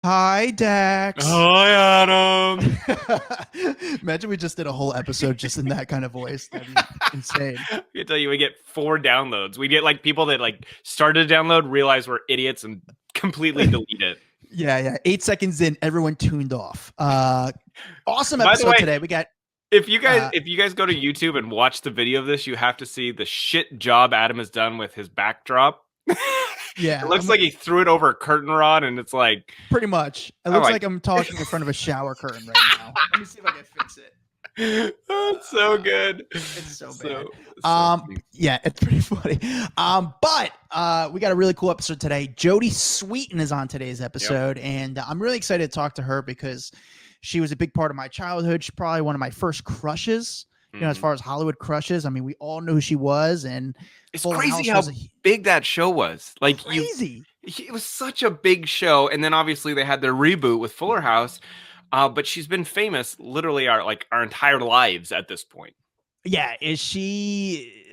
Hi, Dax. Hi, Adam. Imagine we just did a whole episode just in that kind of voice. That'd be insane. I can tell you, we get 4 downloads. We get like people that like started to download, realize we're idiots, and completely delete it. Yeah. 8 seconds in, everyone tuned off. Awesome By the episode way, today. We got if you guys uh if you guys go to YouTube and watch the video of this, you have to see the shit job Adam has done with his backdrop. It yeah, looks like he threw it over a curtain rod, and it's like, pretty much. It oh looks my, like I'm talking in front of a shower curtain right now. Let me see if I can fix it. oh, it's so good. It's so bad. So funny. Yeah, it's pretty funny. But we got a really cool episode today. Jodie Sweetin is on today's Yep. episode, and I'm really excited to talk to her because she was a big part of my childhood. She's probably one of my first crushes, as Mhm. far as Hollywood crushes. I mean, we all knew who she was, and It's Full crazy House how was big that show was. Like you crazy. It was such a big show, and then obviously they had their reboot with Fuller House. But she's been famous literally our entire lives at this point. Yeah, is she?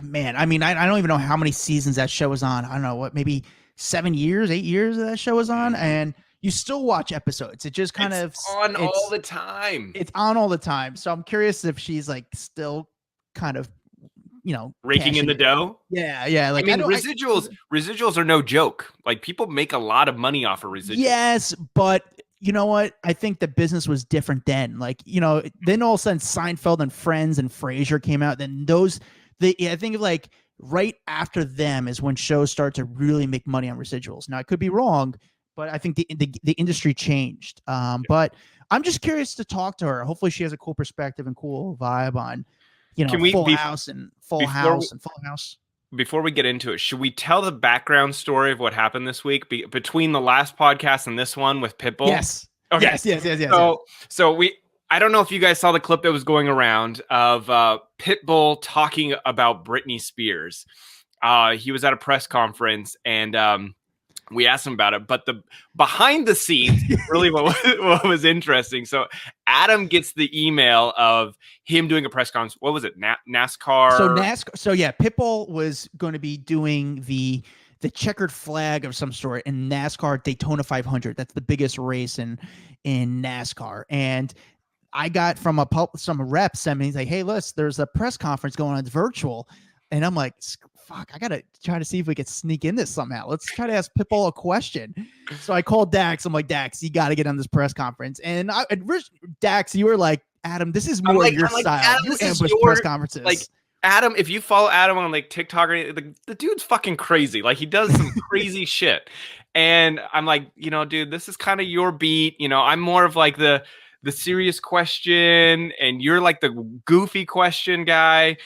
Man, I mean, I don't even know how many seasons that show was on. I don't know what, maybe 7 years, 8 years that show was on, Mhm. and you still watch episodes. It just kind It's of on all the time, it's on all the time. So I'm curious if she's like still kind of raking in cashing the it. dough. Yeah. I Like I mean, don't. residuals are no joke. Like people make a lot of money off of residuals. Yes, but you know what? I think the business was different then. Like then all of a sudden Seinfeld and Friends and Frasier came out. Then I think like right after them is when shows start to really make money on residuals. Now I could be wrong, but I think the industry changed. But I'm just curious to talk to her. Hopefully she has a cool perspective and cool vibe on Can we Full House and Full before we, House and Full House. before we get into it, should we tell the background story of what happened this week between the last podcast and this one with Pitbull? Yes. Okay. Yes. So I don't know if you guys saw the clip that was going around of Pitbull talking about Britney Spears. He was at a press conference, and we asked him about it, but the behind the scenes really what was interesting. So Adam gets the email of him doing a press conference. What was it? NASCAR. So yeah, Pitbull was going to be doing the checkered flag of some sort in NASCAR Daytona 500. That's the biggest race in NASCAR. And I got from some rep sent me, he's like, "Hey, listen, there's a press conference going on. It's virtual." And I'm like, "Fuck, I gotta try to see if we could sneak in this somehow. Let's try to ask Pitbull a question." So I called Dax. I'm like, "Dax, you got to get on this press conference." And Dax, you were like, "Adam, this is more your style. Adam, You this is ambush your press conferences." like Adam. If you follow Adam on like TikTok or anything, the dude's fucking crazy. Like he does some crazy shit. And I'm like, dude, this is kind of your beat. I'm more of like the serious question, and you're like the goofy question guy.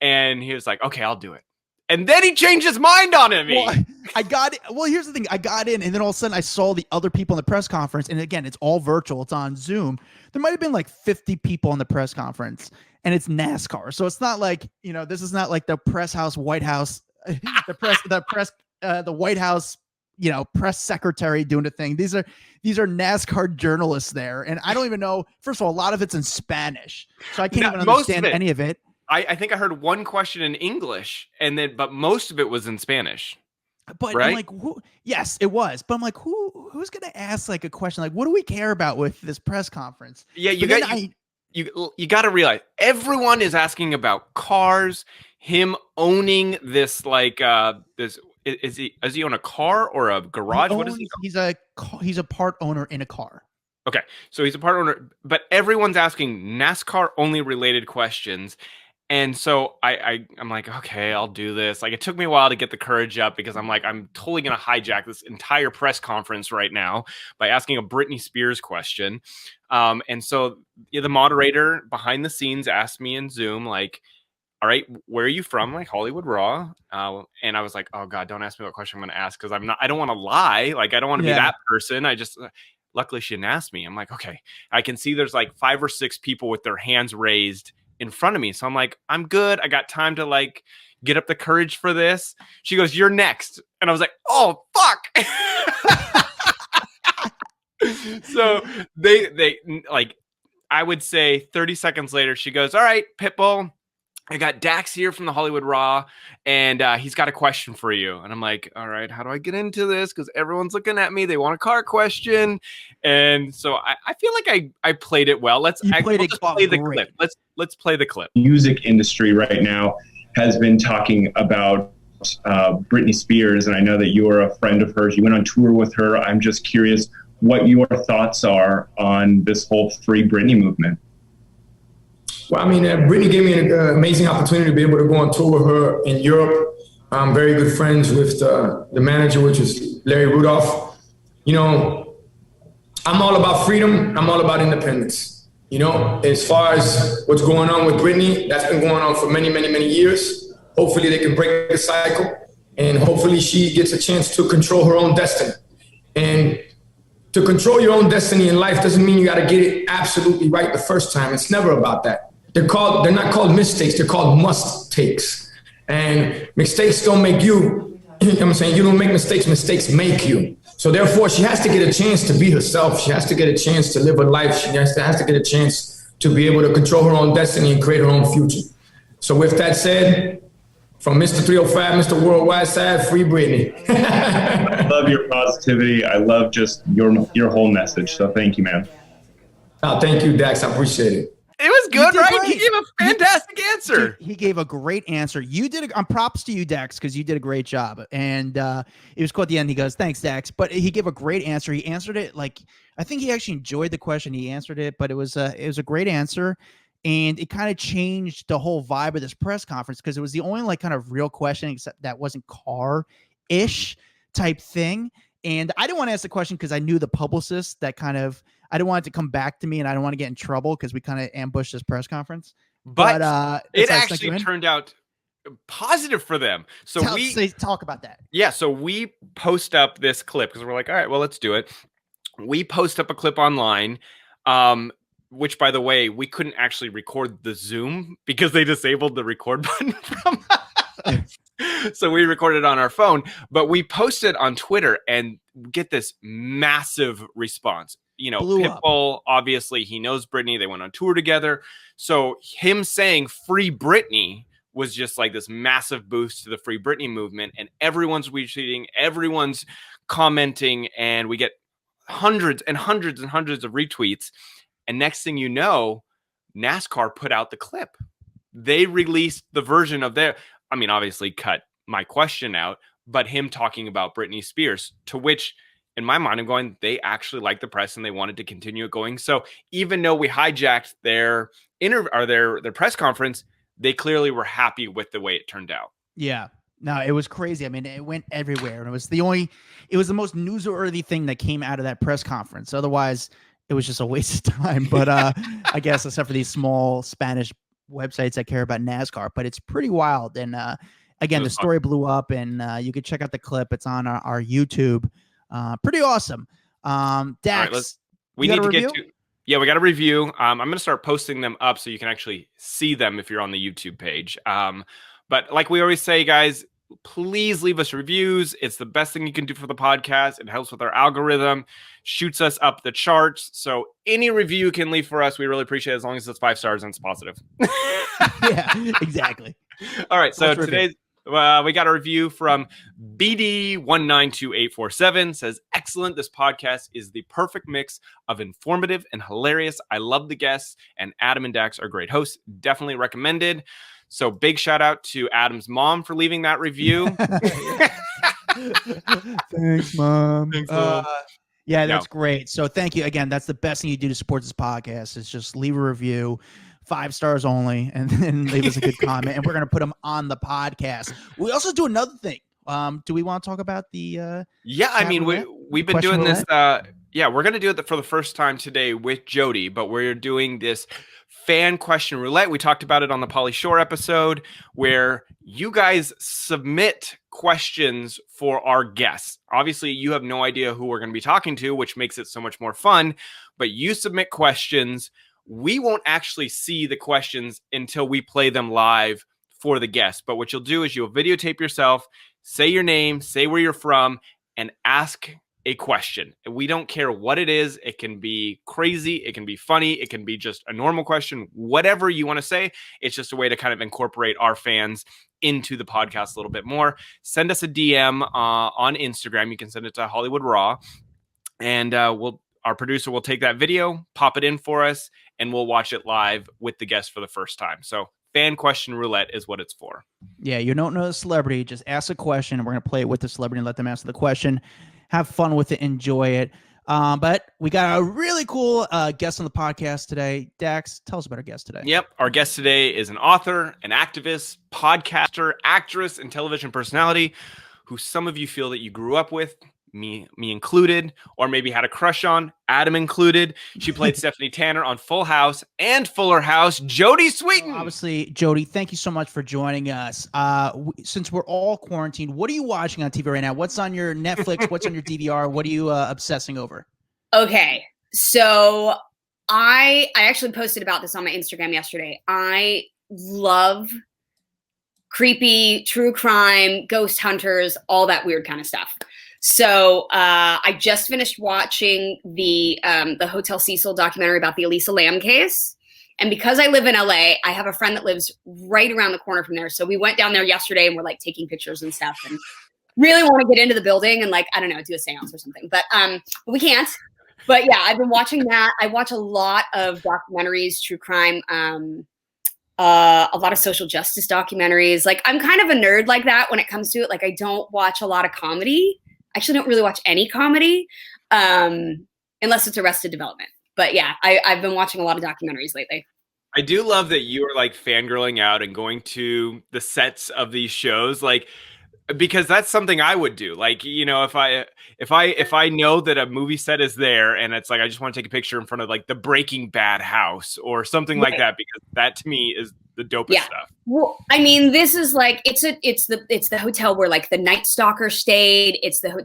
And he was like, okay, I'll do it. And then he changed his mind on me. Well, I got it. Well, here's the thing. I got in, and then all of a sudden I saw the other people in the press conference. And again, it's all virtual. It's on Zoom. There might have been like 50 people in the press conference, and it's NASCAR. So it's not like, this is not like the press house, White House, the White House, press secretary doing the thing. These are NASCAR journalists there. And I don't even know. First of all, a lot of it's in Spanish. So I can't even understand any of it. I think I heard one question in English, but most of it was in Spanish. But right? I'm like, yes, it was. But I'm like, who's gonna ask like a question like, what do we care about with this press conference? Yeah, you got to realize everyone is asking about cars. Him owning this this is he own a car or a garage? What is he? He's a part owner in a car. Okay, so he's a part owner, but everyone's asking NASCAR only related questions. And so I'm like, okay, I'll do this. Like, it took me a while to get the courage up because I'm like, I'm totally going to hijack this entire press conference right now by asking a Britney Spears question. And so the moderator behind the scenes asked me in Zoom, like, all right, where are you from? Like Hollywood Raw. And I was like, oh God, don't ask me what question I'm going to ask. Cause I don't want to lie. Like, I don't want to be that person. Luckily she didn't ask me. I'm like, okay, I can see there's like 5 or 6 people with their hands raised in front of me. So I'm like, I'm good. I got time to like get up the courage for this. She goes, you're next. And I was like, oh, fuck. So they like, I would say 30 seconds later, she goes, all right, Pitbull, I got Dax here from the Hollywood Raw, and he's got a question for you. And I'm like, all right, how do I get into this? Because everyone's looking at me. They want a car question. And so I feel like I played it well. We'll just play the clip. Let's play the clip. Music industry right now has been talking about Britney Spears, and I know that you are a friend of hers. You went on tour with her. I'm just curious what your thoughts are on this whole Free Britney movement. Well, I mean, Britney gave me an amazing opportunity to be able to go on tour with her in Europe. I'm very good friends with the manager, which is Larry Rudolph. You know, I'm all about freedom. I'm all about independence. You know, as far as what's going on with Britney, that's been going on for many, many, many years. Hopefully they can break the cycle, and hopefully she gets a chance to control her own destiny. And to control your own destiny in life doesn't mean you got to get it absolutely right the first time. It's never about that. They're not called mistakes. They're called must-takes. And mistakes don't make you, you know what I'm saying? You don't make mistakes. Mistakes make you. So therefore, she has to get a chance to be herself. She has to get a chance to live her life. She has to get a chance to be able to control her own destiny and create her own future. So with that said, from Mr. 305, Mr. Worldwide Side, Free Britney. I love your positivity. I love just your whole message. So thank you, man. Oh, thank you, Dax. I appreciate it. It was good, right? Great. He gave a fantastic answer. He gave a great answer. You did. Props to you, Dax, because you did a great job. And it was cool at the end. He goes, "Thanks, Dax." But he gave a great answer. He answered it like I think he actually enjoyed the question. He answered it, but it was a great answer, and it kind of changed the whole vibe of this press conference because it was the only like kind of real question, except that wasn't car-ish type thing. And I didn't want to ask the question because I knew the publicist that kind of. I didn't want it to come back to me, and I don't want to get in trouble because we kind of ambushed this press conference. But it actually turned out positive for them. So talk about that. Yeah, so we post up this clip because we're like, all right, well, let's do it. We post up a clip online, which, by the way, we couldn't actually record the Zoom because they disabled the record button from us. So we recorded on our phone, but we posted on Twitter and get this massive response. You know, Pitbull, obviously, he knows Britney. They went on tour together. So him saying Free Britney was just like this massive boost to the Free Britney movement. And everyone's retweeting, everyone's commenting, and we get hundreds and hundreds and hundreds of retweets. And next thing you know, NASCAR put out the clip. They released the version of obviously cut my question out, but him talking about Britney Spears, to which in my mind, I'm going, they actually liked the press and they wanted to continue it going. So even though we hijacked their their press conference, they clearly were happy with the way it turned out. Yeah. No, it was crazy. I mean, it went everywhere. And it was the most newsworthy thing that came out of that press conference. Otherwise, it was just a waste of time. But I guess except for these small Spanish websites that care about NASCAR. But it's pretty wild. And again, the story blew up, and you could check out the clip. It's on our YouTube. Pretty awesome. Dax, right, we need to get to. Yeah, we got a review. I'm going to start posting them up so you can actually see them if you're on the YouTube page. But like we always say, guys, please leave us reviews. It's the best thing you can do for the podcast. It helps with our algorithm, shoots us up the charts. So any review you can leave for us, we really appreciate it, as long as it's 5 stars and it's positive. Yeah, exactly. All right, so today's we got a review from BD192847. Says, excellent. This podcast is the perfect mix of informative and hilarious. I love the guests, and Adam and Dax are great hosts. Definitely recommended. So big shout out to Adam's mom for leaving that review. Thanks, Mom. Yeah, that's great. So thank you again. That's the best thing you do to support this podcast is just leave a review. 5 stars only, and then leave us a good comment, and we're going to put them on the podcast. We also do another thing. Do we want to talk about the we've been doing this we're going to do it for the first time today with Jodie, but we're doing this fan question roulette. We talked about it on the Pauly Shore episode, where you guys submit questions for our guests. Obviously, you have no idea who we're going to be talking to, which makes it so much more fun, but you submit questions. We won't actually see the questions until we play them live for the guests. But what you'll do is you'll videotape yourself, say your name, say where you're from, and ask a question. We don't care what it is. It can be crazy. It can be funny. It can be just a normal question. Whatever you want to say, it's just a way to kind of incorporate our fans into the podcast a little bit more. Send us a DM on Instagram. You can send it to Hollywood Raw, and our producer will take that video, pop it in for us, and we'll watch it live with the guest for the first time. So fan question roulette is what it's for. Yeah, you don't know the celebrity, just ask a question, and we're going to play it with the celebrity and let them answer the question. Have fun with it, enjoy it. But we got a really cool guest on the podcast today. Dax, tell us about our guest today. Yep. Our guest today is an author, an activist, podcaster, actress, and television personality who some of you feel that you grew up with, me included, or maybe had a crush on, Adam included. She played Stephanie Tanner on Full House and Fuller House. Jodie Sweetin. Well, obviously, Jodie, thank you so much for joining us. Since we're all quarantined, what are you watching on TV right now? What's on your Netflix? What's on your DVR? What are you obsessing over? Okay, so I actually posted about this on my Instagram yesterday. I love creepy, true crime, ghost hunters, all that weird kind of stuff. So I just finished watching the Hotel Cecil documentary about the Elisa Lam case. And because I live in LA, I have a friend that lives right around the corner from there. So we went down there yesterday and we're like taking pictures and stuff and really want to get into the building and like, I don't know, do a seance or something, but we can't. But yeah, I've been watching that. I watch a lot of documentaries, true crime, a lot of social justice documentaries. Like I'm kind of a nerd like that when it comes to it. Like I don't watch a lot of comedy. I actually don't really watch any comedy unless it's Arrested Development. But yeah, I've been watching a lot of documentaries lately. I do love that you are like fangirling out and going to the sets of these shows, like because that's something I would do. Like, you know, if I know that a movie set is there and it's like I just want to take a picture in front of like the Breaking Bad house or something like that, because that to me is the dopest stuff. Well, I mean, this is like it's the hotel where like the Night Stalker stayed.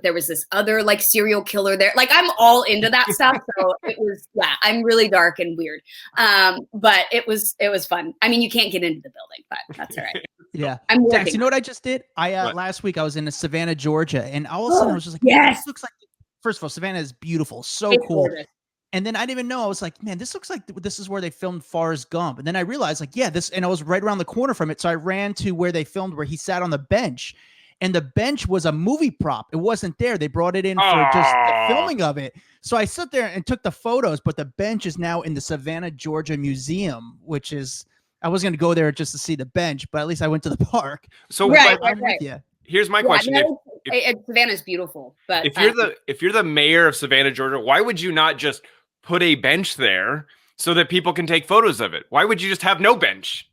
There was this other like serial killer there. Like I'm all into that stuff. So it was I'm really dark and weird. But it was fun. I mean, you can't get into the building, but that's all right. Yeah. I'm Dax, you know what I just did? Last week I was in Savannah, Georgia, and all of a sudden I was just like, yes, this looks like. First of all, Savannah is beautiful, so it's cool. gorgeous. And then I didn't even know. I was like, man, this looks like this is where they filmed Forrest Gump. And then I realized, like, yeah, and I was right around the corner from it. So I ran to where they filmed, where he sat on the bench. And the bench was a movie prop. It wasn't there. They brought it in for just the filming of it. So I sat there and took the photos, but the bench is now in the Savannah, Georgia Museum, which is, I was going to go there just to see the bench, but at least I went to the park. So right. Yeah. Here's my question. Savannah's beautiful, but if you're the mayor of Savannah, Georgia, why would you not just put a bench there so that people can take photos of it? Why would you just have no bench?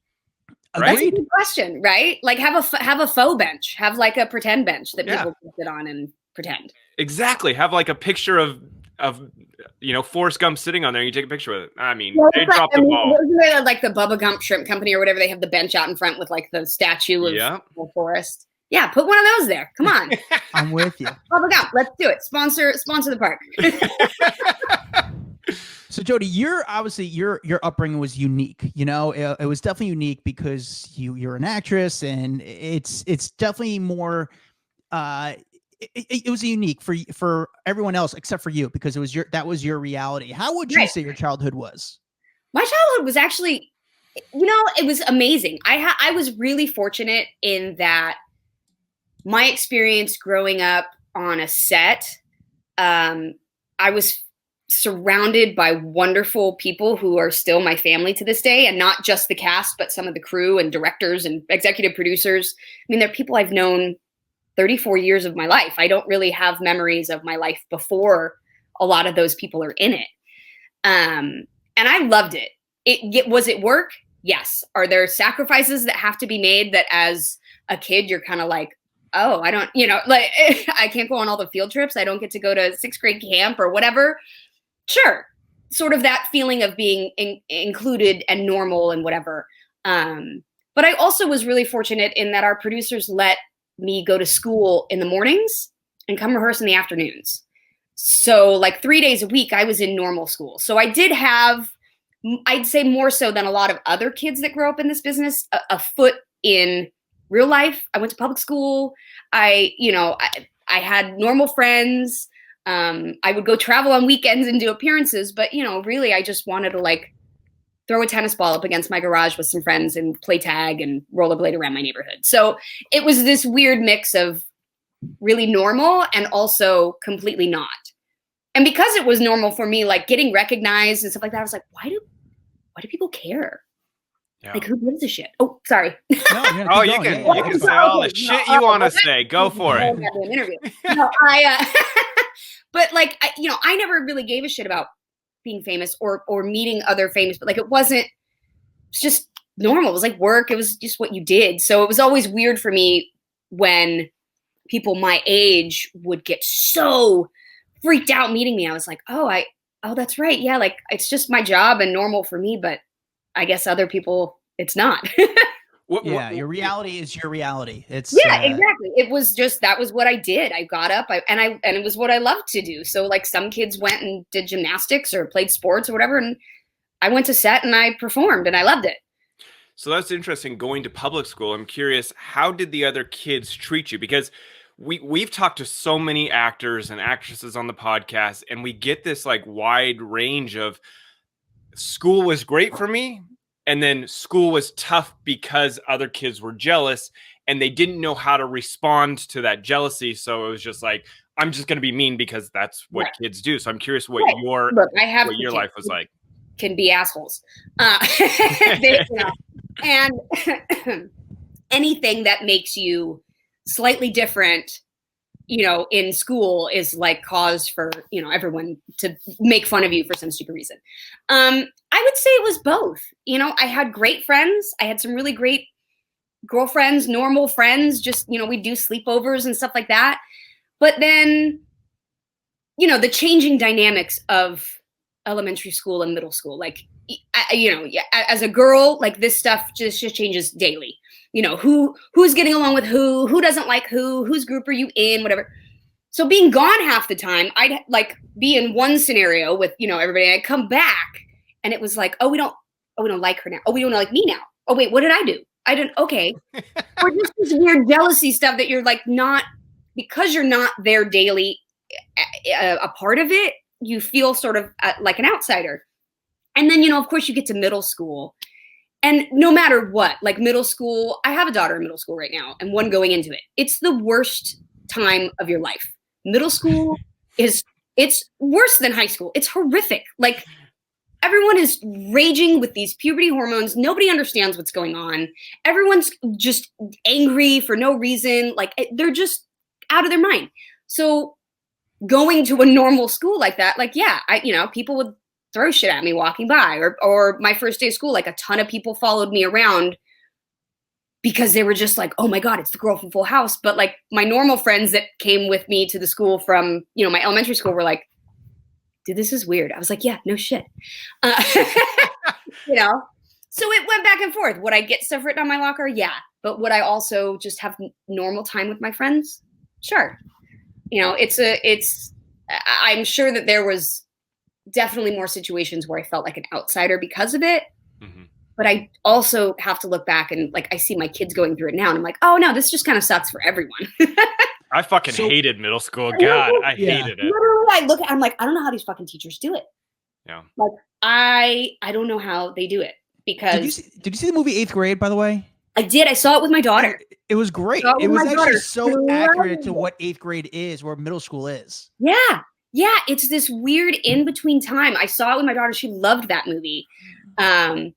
Right? That's a good question, right? Like have a faux bench, have like a pretend bench that people can sit on and pretend. Exactly. Have like a picture of Forrest Gump sitting on there. You take a picture with it. I mean, they dropped the ball. Like the Bubba Gump Shrimp Company or whatever, they have the bench out in front with like the statue of Forrest. Yeah, put one of those there. Come on. I'm with you. Bubba Gump, let's do it. Sponsor the park. So Jodie, your upbringing was unique. You know, it was definitely unique because you're an actress, and it's definitely more. It was unique for everyone else except for you, because that was your reality. How would you say your childhood was? My childhood was actually, it was amazing. I was really fortunate in that my experience growing up on a set, I was surrounded by wonderful people who are still my family to this day, and not just the cast, but some of the crew and directors and executive producers. I mean, they're people I've known 34 years of my life. I don't really have memories of my life before a lot of those people are in it. And I loved it. Was it work? Yes. Are there sacrifices that have to be made that as a kid, you're kind of like, oh, I don't, like I can't go on all the field trips. I don't get to go to 6th grade camp or whatever. Sure. Sort of that feeling of being included and normal and whatever. But I also was really fortunate in that our producers let me go to school in the mornings and come rehearse in the afternoons. So like 3 days a week, I was in normal school. So I did have, I'd say more so than a lot of other kids that grow up in this business, a foot in real life. I went to public school. I had normal friends. I would go travel on weekends and do appearances, but really I just wanted to like throw a tennis ball up against my garage with some friends and play tag and rollerblade around my neighborhood. So it was this weird mix of really normal and also completely not. And because it was normal for me, like getting recognized and stuff like that, I was like, why do people care? Yeah. Like, who gives a shit? Oh, sorry. No, you can say all the shit you want to say. Go for it. Interview. No, but like, I never really gave a shit about being famous or meeting other famous, but like, it's just normal. It was like work. It was just what you did. So it was always weird for me when people my age would get so freaked out meeting me. I was like, oh, that's right. Yeah. Like, it's just my job and normal for me, but I guess other people, it's not. Your reality is your reality. It's exactly. It was that was what I did. I got up and it was what I loved to do. So like some kids went and did gymnastics or played sports or whatever. And I went to set and I performed and I loved it. So that's interesting. Going to public school, I'm curious, how did the other kids treat you? Because we've talked to so many actors and actresses on the podcast, and we get this like wide range of school was great for me, and then school was tough because other kids were jealous and they didn't know how to respond to that jealousy. So it was just like, I'm just going to be mean because that's what kids do. So I'm curious what your life was like. Can be assholes. And anything that makes you slightly different, in school is like cause for, everyone to make fun of you for some stupid reason. I would say it was both. I had great friends. I had some really great girlfriends, normal friends, just, we'd do sleepovers and stuff like that. But then, the changing dynamics of elementary school and middle school, like, as a girl, like this stuff just changes daily. Who's getting along with who doesn't like whose group are you in, whatever. So being gone half the time, I'd like be in one scenario with, everybody, and I'd come back and it was like, we don't like her now. Oh, we don't like me now. Oh, wait, what did I do? I didn't, okay. Or just this weird jealousy stuff that you're like because you're not there daily, a part of it, you feel sort of like an outsider. And then, of course you get to middle school. And no matter what, like middle school, I have a daughter in middle school right now and one going into it. It's the worst time of your life. Middle school it's worse than high school. It's horrific. Like everyone is raging with these puberty hormones. Nobody understands what's going on. Everyone's just angry for no reason. Like they're just out of their mind. So going to a normal school like that, like, people would throw shit at me walking by, or my first day of school, like a ton of people followed me around because they were just like, oh my God, it's the girl from Full House. But like my normal friends that came with me to the school from, my elementary school were like, dude, this is weird. I was like, yeah, no shit. So it went back and forth. Would I get stuff written on my locker? Yeah. But would I also just have normal time with my friends? Sure. I'm sure that there was definitely more situations where I felt like an outsider because of it. Mm-hmm. But I also have to look back and like, I see my kids going through it now and I'm like, oh no, this just kind of sucks for everyone. I fucking hated middle school. God, I hated it. Literally, I'm like, I don't know how these fucking teachers do it. Yeah. Like I don't know how they do it because. Did you see the movie 8th Grade, by the way? I did. I saw it with my daughter. It was great. It was actually so accurate to what 8th grade is, where middle school is. Yeah. Yeah. It's this weird in-between time. I saw it with my daughter. She loved that movie. And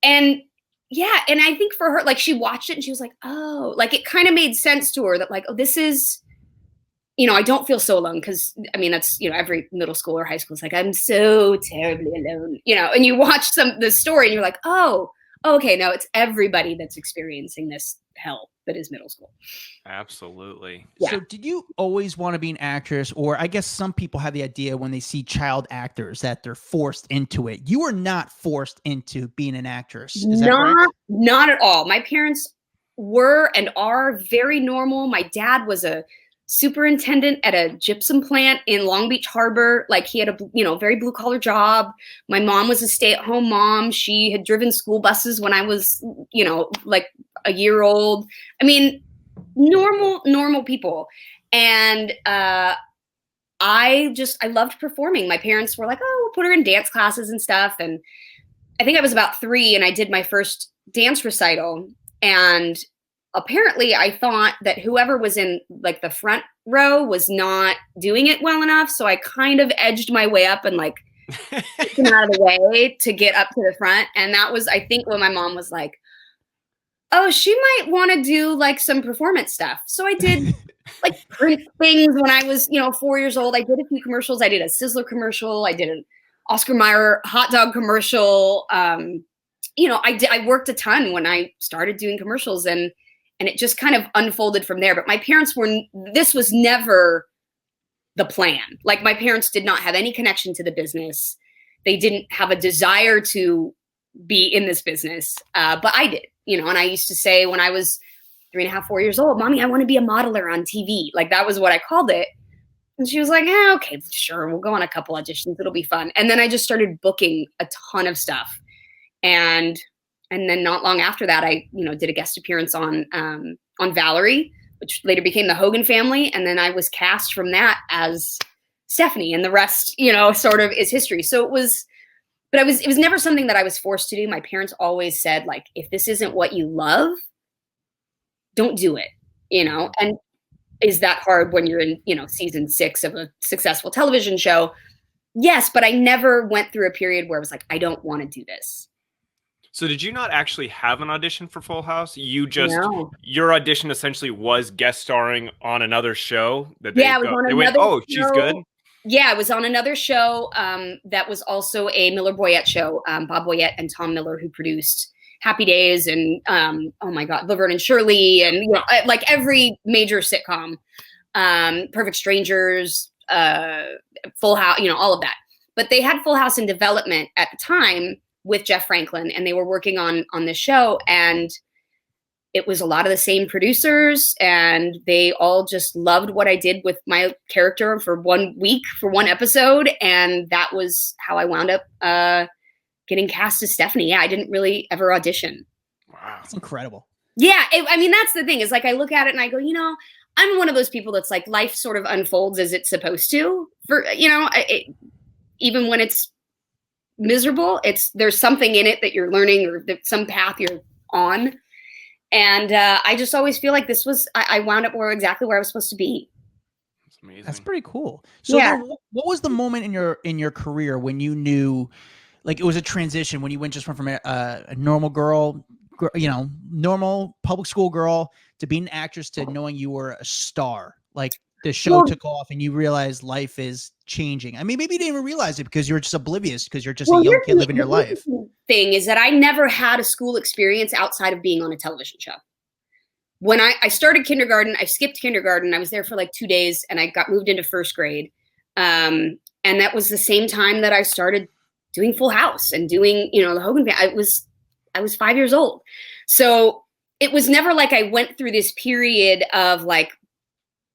I think for her, like she watched it and she was like, oh, like it kind of made sense to her that like, oh, this is, I don't feel so alone. Cause I mean, that's, every middle school or high school is like, I'm so terribly alone, and you watch the story and you're like, oh, okay, no, it's everybody that's experiencing this hell that is middle school. Absolutely. Yeah. So did you always want to be an actress? Or I guess some people have the idea when they see child actors that they're forced into it. You were not forced into being an actress. Is that correct? Not at all. My parents were and are very normal. My dad was a superintendent at a gypsum plant in Long Beach Harbor. Like he had a, very blue collar job. My mom was a stay-at-home mom. She had driven school buses when I was, like a year old. I mean, normal people. And, I I loved performing. My parents were like, oh, we'll put her in dance classes and stuff. And I think I was about 3 and I did my first dance recital. And apparently I thought that whoever was in like the front row was not doing it well enough. So I kind of edged my way up and like came out of the way to get up to the front. And that was, I think, when my mom was like, oh, she might want to do like some performance stuff. So I did like print things when I was, 4 years old. I did a few commercials. I did a Sizzler commercial. I did an Oscar Mayer hot dog commercial. I worked a ton when I started doing commercials, and it just kind of unfolded from there. But my parents this was never the plan. Like, my parents did not have any connection to the business. They didn't have a desire to be in this business. But I did, and I used to say when I was 3.5, 4 years old, Mommy, I want to be a modeler on TV. Like, that was what I called it. And she was like, okay, sure. We'll go on a couple auditions. It'll be fun. And then I just started booking a ton of stuff. And then not long after that, I, did a guest appearance on Valerie, which later became the Hogan Family. And then I was cast from that as Stephanie, and the rest, sort of is history. So it was never something that I was forced to do. My parents always said, like, if this isn't what you love, don't do it, and is that hard when you're in, season 6 of a successful television show? Yes, but I never went through a period where it was like, I don't want to do this. So did you not actually have an audition for Full House? You just, No. Your audition essentially was guest starring on another show that I was on another oh, she's show. good. Yeah, I was on another show that was also a Miller Boyette show. Bob Boyette and Tom Miller, who produced Happy Days and oh my God, Laverne and Shirley, and like every major sitcom, Perfect Strangers, Full House, all of that. But they had Full House in development at the time with Jeff Franklin, and they were working on this show, and it was a lot of the same producers, and they all just loved what I did with my character for 1 week, for one episode, and that was how I wound up getting cast as Stephanie. Yeah, I didn't really ever audition. Wow, That's incredible. Yeah, that's the thing, is like I look at it and I go, I'm one of those people that's like, life sort of unfolds as it's supposed to. For even when it's miserable, there's something in it that you're learning, or some path you're on. And I just always feel like I wound up exactly where I was supposed to be. That's amazing. That's pretty cool. So Yeah. then what was the moment in your career when you knew, like, it was a transition, when you went just from a normal girl, normal public school girl, to being an actress, to knowing you were a star? Like, the show took off and you realized life is changing. I mean, maybe you didn't even realize it because you were just oblivious, because you're just a young kid living your life. Thing is that I never had a school experience outside of being on a television show. When I started kindergarten, I skipped kindergarten. I was there for like 2 days, and I got moved into first grade. And that was the same time that I started doing Full House and doing, the Hogan Family. I was 5 years old. So it was never like I went through this period of like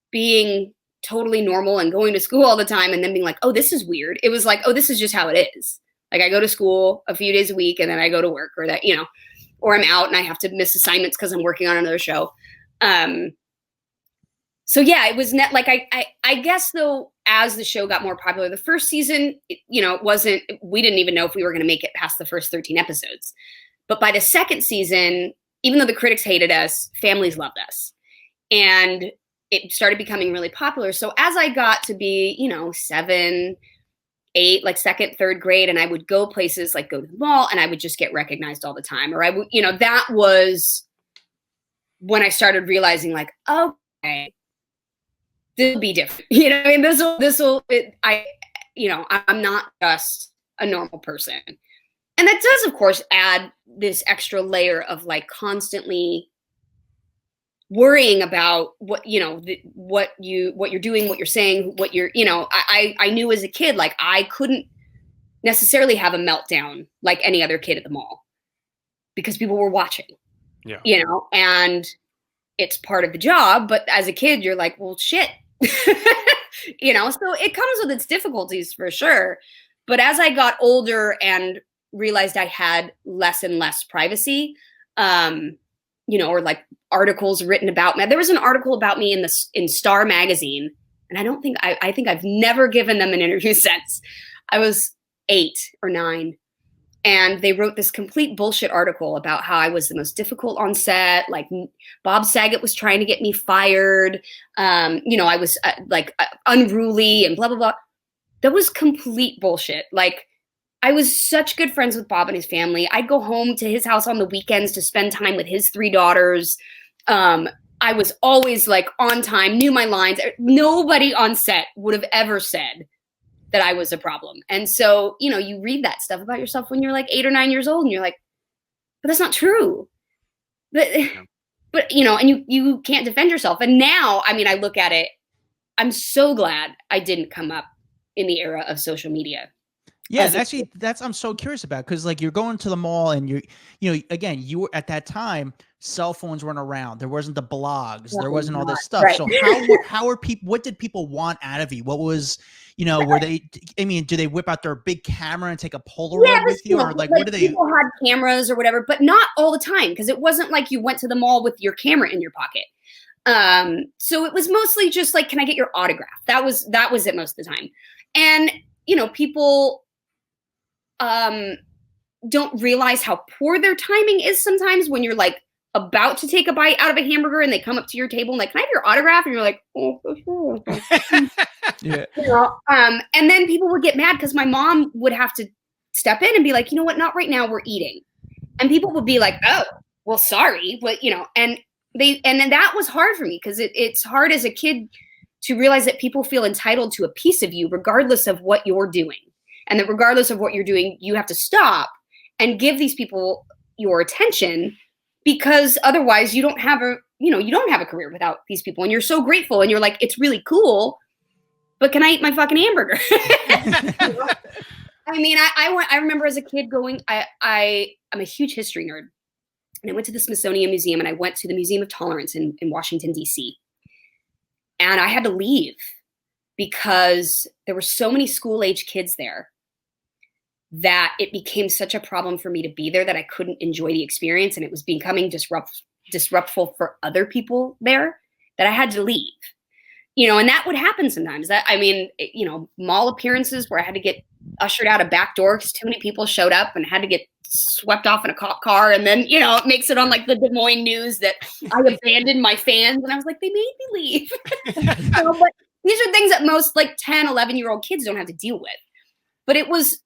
being totally normal and going to school all the time and then being like, oh, this is weird. It was like, oh, this is just how it is. Like, I go to school a few days a week and then I go to work, or that, or I'm out and I have to miss assignments because I'm working on another show. So yeah, it was like, I guess though, as the show got more popular, the first season, we didn't even know if we were going to make it past the first 13 episodes. But by the second season, even though the critics hated us, families loved us. And it started becoming really popular. So as I got to be, 7, 8, like second, third grade, and I would go places like go to the mall, and I would just get recognized all the time. Or I would, that was when I started realizing, like, okay, this will be different. I'm not just a normal person. And that does, of course, add this extra layer of like constantly worrying about what you're doing, what you're saying, what you're, I knew as a kid, like, I couldn't necessarily have a meltdown like any other kid at the mall because people were watching. Yeah. And it's part of the job, but as a kid, you're like, well, shit. So it comes with its difficulties for sure. But as I got older and realized I had less and less privacy, or like articles written about me. There was an article about me in Star magazine And I think I've never given them an interview since. I was 8 or 9. And they wrote this complete bullshit article about how I was the most difficult on set. Like Bob Saget was trying to get me fired. I was unruly and blah, blah, blah. That was complete bullshit. Like I was such good friends with Bob and his family. I'd go home to his house on the weekends to spend time with his 3 daughters. I was always like on time, knew my lines. Nobody on set would have ever said that I was a problem. And so, you read that stuff about yourself when you're like 8 or 9 years old and you're like, but that's not true. But and you can't defend yourself. And now, I look at it, I'm so glad I didn't come up in the era of social media. Yeah, actually, I'm so curious about, because like you're going to the mall and again, you were at that time, cell phones weren't around. There wasn't the blogs. There wasn't all this stuff. Right. So how are people? What did people want out of you? What was, were they? Do they whip out their big camera and take a Polaroid with you, or like what do they? People had cameras or whatever, but not all the time, because it wasn't like you went to the mall with your camera in your pocket. So it was mostly just like, can I get your autograph? That was it most of the time, and people don't realize how poor their timing is sometimes when you're like about to take a bite out of a hamburger and they come up to your table and like, can I have your autograph? And you're like, oh, sure. Yeah. And then people would get mad because my mom would have to step in and be like, you know what? Not right now. We're eating. And people would be like, oh, well, sorry. But, and then that was hard for me because it's hard as a kid to realize that people feel entitled to a piece of you regardless of what you're doing. And that regardless of what you're doing, you have to stop and give these people your attention, because otherwise you don't have a career without these people. And you're so grateful and you're like, it's really cool, but can I eat my fucking hamburger? I remember as a kid going, I'm a huge history nerd. And I went to the Smithsonian Museum and I went to the Museum of Tolerance in Washington, D.C. And I had to leave because there were so many school-age kids there that it became such a problem for me to be there that I couldn't enjoy the experience, and it was becoming disruptful for other people there that I had to leave. And that would happen sometimes. Mall appearances where I had to get ushered out a back door because too many people showed up and had to get swept off in a cop car. And then, it makes it on like the Des Moines News that I abandoned my fans. And I was like, they made me leave. But these are things that most like 10, 11-year-old kids don't have to deal with. But it was,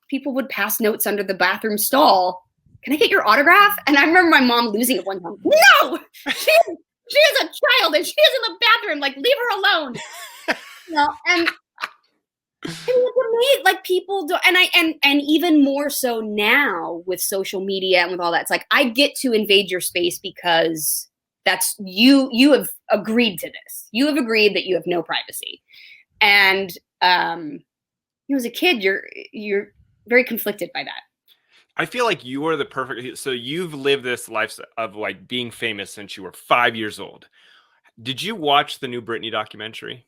people would pass notes under the bathroom stall. Can I get your autograph? And I remember my mom losing it one time. No, she is a child and she is in the bathroom. Like, leave her alone. And to me, like people do, and even more so now with social media and with all that, it's like I get to invade your space because that's you have agreed to this. You have agreed that you have no privacy, and as a kid, you're very conflicted by that. I feel like you are the perfect. So you've lived this life of like being famous since you were 5 years old. Did you watch the new Britney documentary?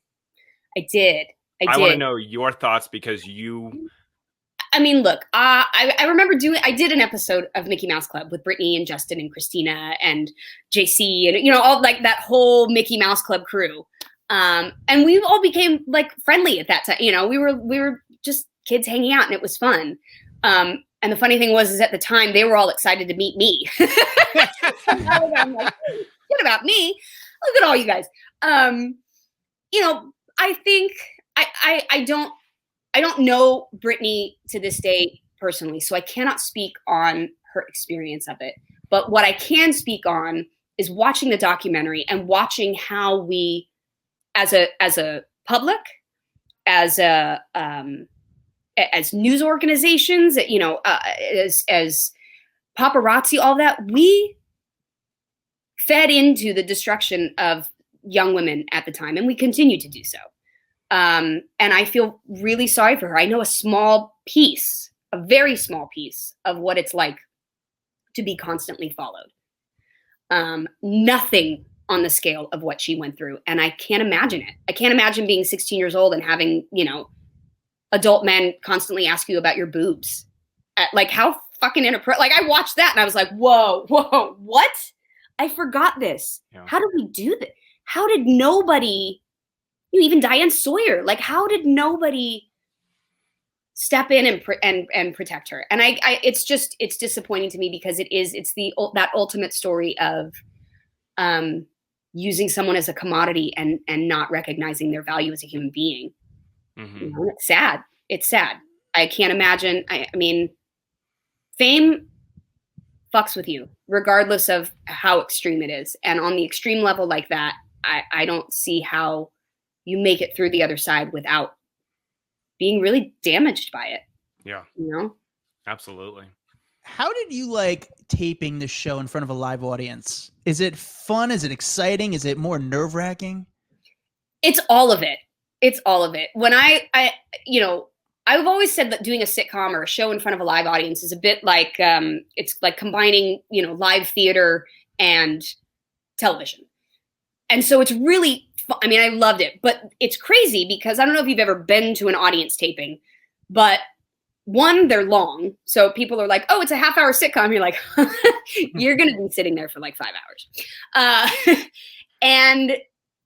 I did. I want to know your thoughts because you. Look, I remember I did an episode of Mickey Mouse Club with Britney and Justin and Christina and JC and, all like that whole Mickey Mouse Club crew. And we all became like friendly at that time. We were just kids hanging out and it was fun. And the funny thing was at the time they were all excited to meet me. I'm like, what about me? Look at all you guys. I think I don't know Britney to this day personally, so I cannot speak on her experience of it. But what I can speak on is watching the documentary and watching how we, as a public, as news organizations, as paparazzi, all that, we fed into the destruction of young women at the time, and we continue to do so. And I feel really sorry for her. I know a very small piece of what it's like to be constantly followed. Nothing on the scale of what she went through. And I can't imagine it. I can't imagine being 16 years old and having, adult men constantly ask you about your boobs. Like how fucking inappropriate. Like I watched that and I was like, whoa, what? I forgot this. Yeah. How did we do that? How did nobody, even Diane Sawyer. Like, how did nobody step in and protect her? And it's disappointing to me because it's that ultimate story of using someone as a commodity and not recognizing their value as a human being. Mm-hmm. You know, it's sad. It's sad. I can't imagine. I mean, fame fucks with you regardless of how extreme it is. And on the extreme level like that, I don't see how you make it through the other side without being really damaged by it. Yeah. You know? Absolutely. How did you like taping the show in front of a live audience? Is it fun? Is it exciting? Is it more nerve-wracking? It's all of it. It's all of it. When I've always said that doing a sitcom or a show in front of a live audience is a bit like, it's like combining, live theater and television. And so it's really fun. I mean, I loved it, but it's crazy because I don't know if you've ever been to an audience taping, but one, they're long. So people are like, oh, it's a half-hour sitcom. You're like, you're going to be sitting there for like 5 hours. And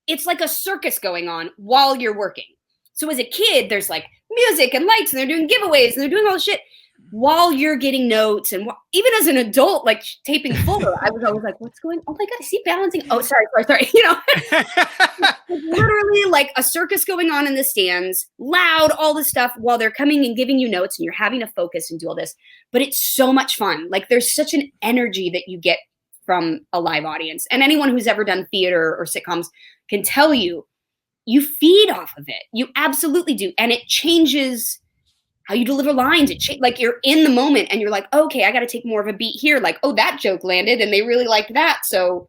it's like a circus going on while you're working. So as a kid, there's like music and lights and they're doing giveaways and they're doing all this shit while you're getting notes. And even as an adult, like taping Fuller, I was always like, what's going on? Oh my God, is he balancing? Oh, sorry. Literally like a circus going on in the stands, loud, all this stuff while they're coming and giving you notes and you're having to focus and do all this. But it's so much fun. Like there's such an energy that you get from a live audience. And anyone who's ever done theater or sitcoms can tell you, you feed off of it. You absolutely do. And it changes how you deliver lines. Like you're in the moment and you're like, okay, I got to take more of a beat here. Like, oh, that joke landed and they really liked that. So,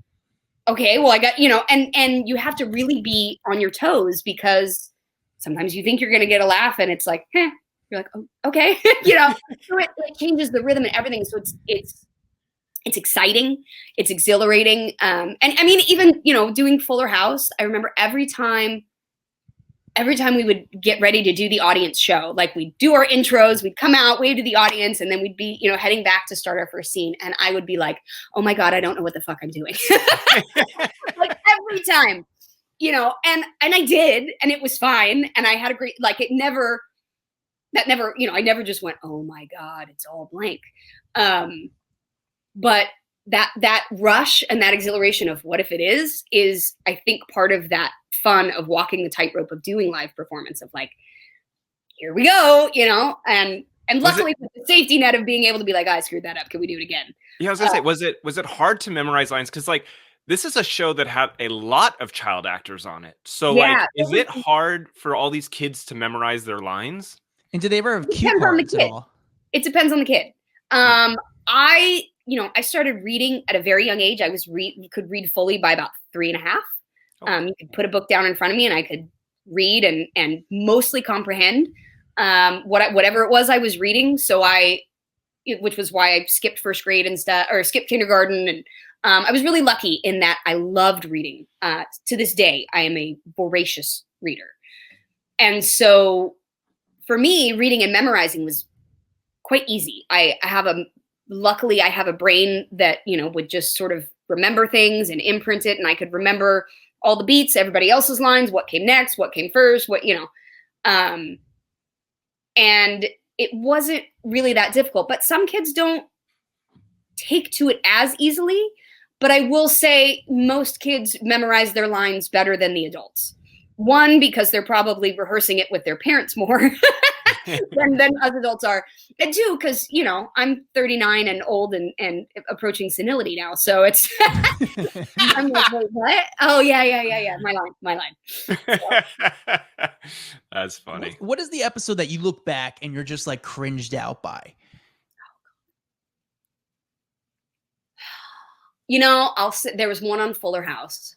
okay, well, I got, and you have to really be on your toes because sometimes you think you're going to get a laugh and it's like, you're like, oh, okay. So it changes the rhythm and everything. So it's exciting. It's exhilarating. And I mean, even, doing Fuller House, I remember every time we would get ready to do the audience show, like we'd do our intros, we'd come out, wave to the audience, and then we'd be, heading back to start our first scene. And I would be like, oh my God, I don't know what the fuck I'm doing. Like every time, and I did, and it was fine. And I had a great, like I never just went, oh my God, it's all blank. But that rush and that exhilaration of what if it is, I think part of that fun of walking the tightrope of doing live performance of like, here we go, and luckily with the safety net of being able to be like, I screwed that up. Can we do it again? Yeah, I was gonna say, was it hard to memorize lines? Because like this is a show that had a lot of child actors on it. So like, is it hard for all these kids to memorize their lines? And do they ever have cue cards at all? It depends on the kid. I started reading at a very young age. I could read fully by about 3.5. You could put a book down in front of me and I could read and mostly comprehend whatever it was I was reading. So which was why I skipped first grade and stuff, or skipped kindergarten. And I was really lucky in that I loved reading. To this day, I am a voracious reader. And so for me, reading and memorizing was quite easy. Luckily, I have a brain that, would just sort of remember things and imprint it. And I could remember all the beats, everybody else's lines, what came next, what came first, and it wasn't really that difficult. But some kids don't take to it as easily. But I will say most kids memorize their lines better than the adults. One, because they're probably rehearsing it with their parents more than us adults are. And two, because, I'm 39 and old and approaching senility now. So it's, I'm like, wait, what? Oh, yeah. My line. So. That's funny. What is the episode that you look back and you're just like cringed out by? There was one on Fuller House.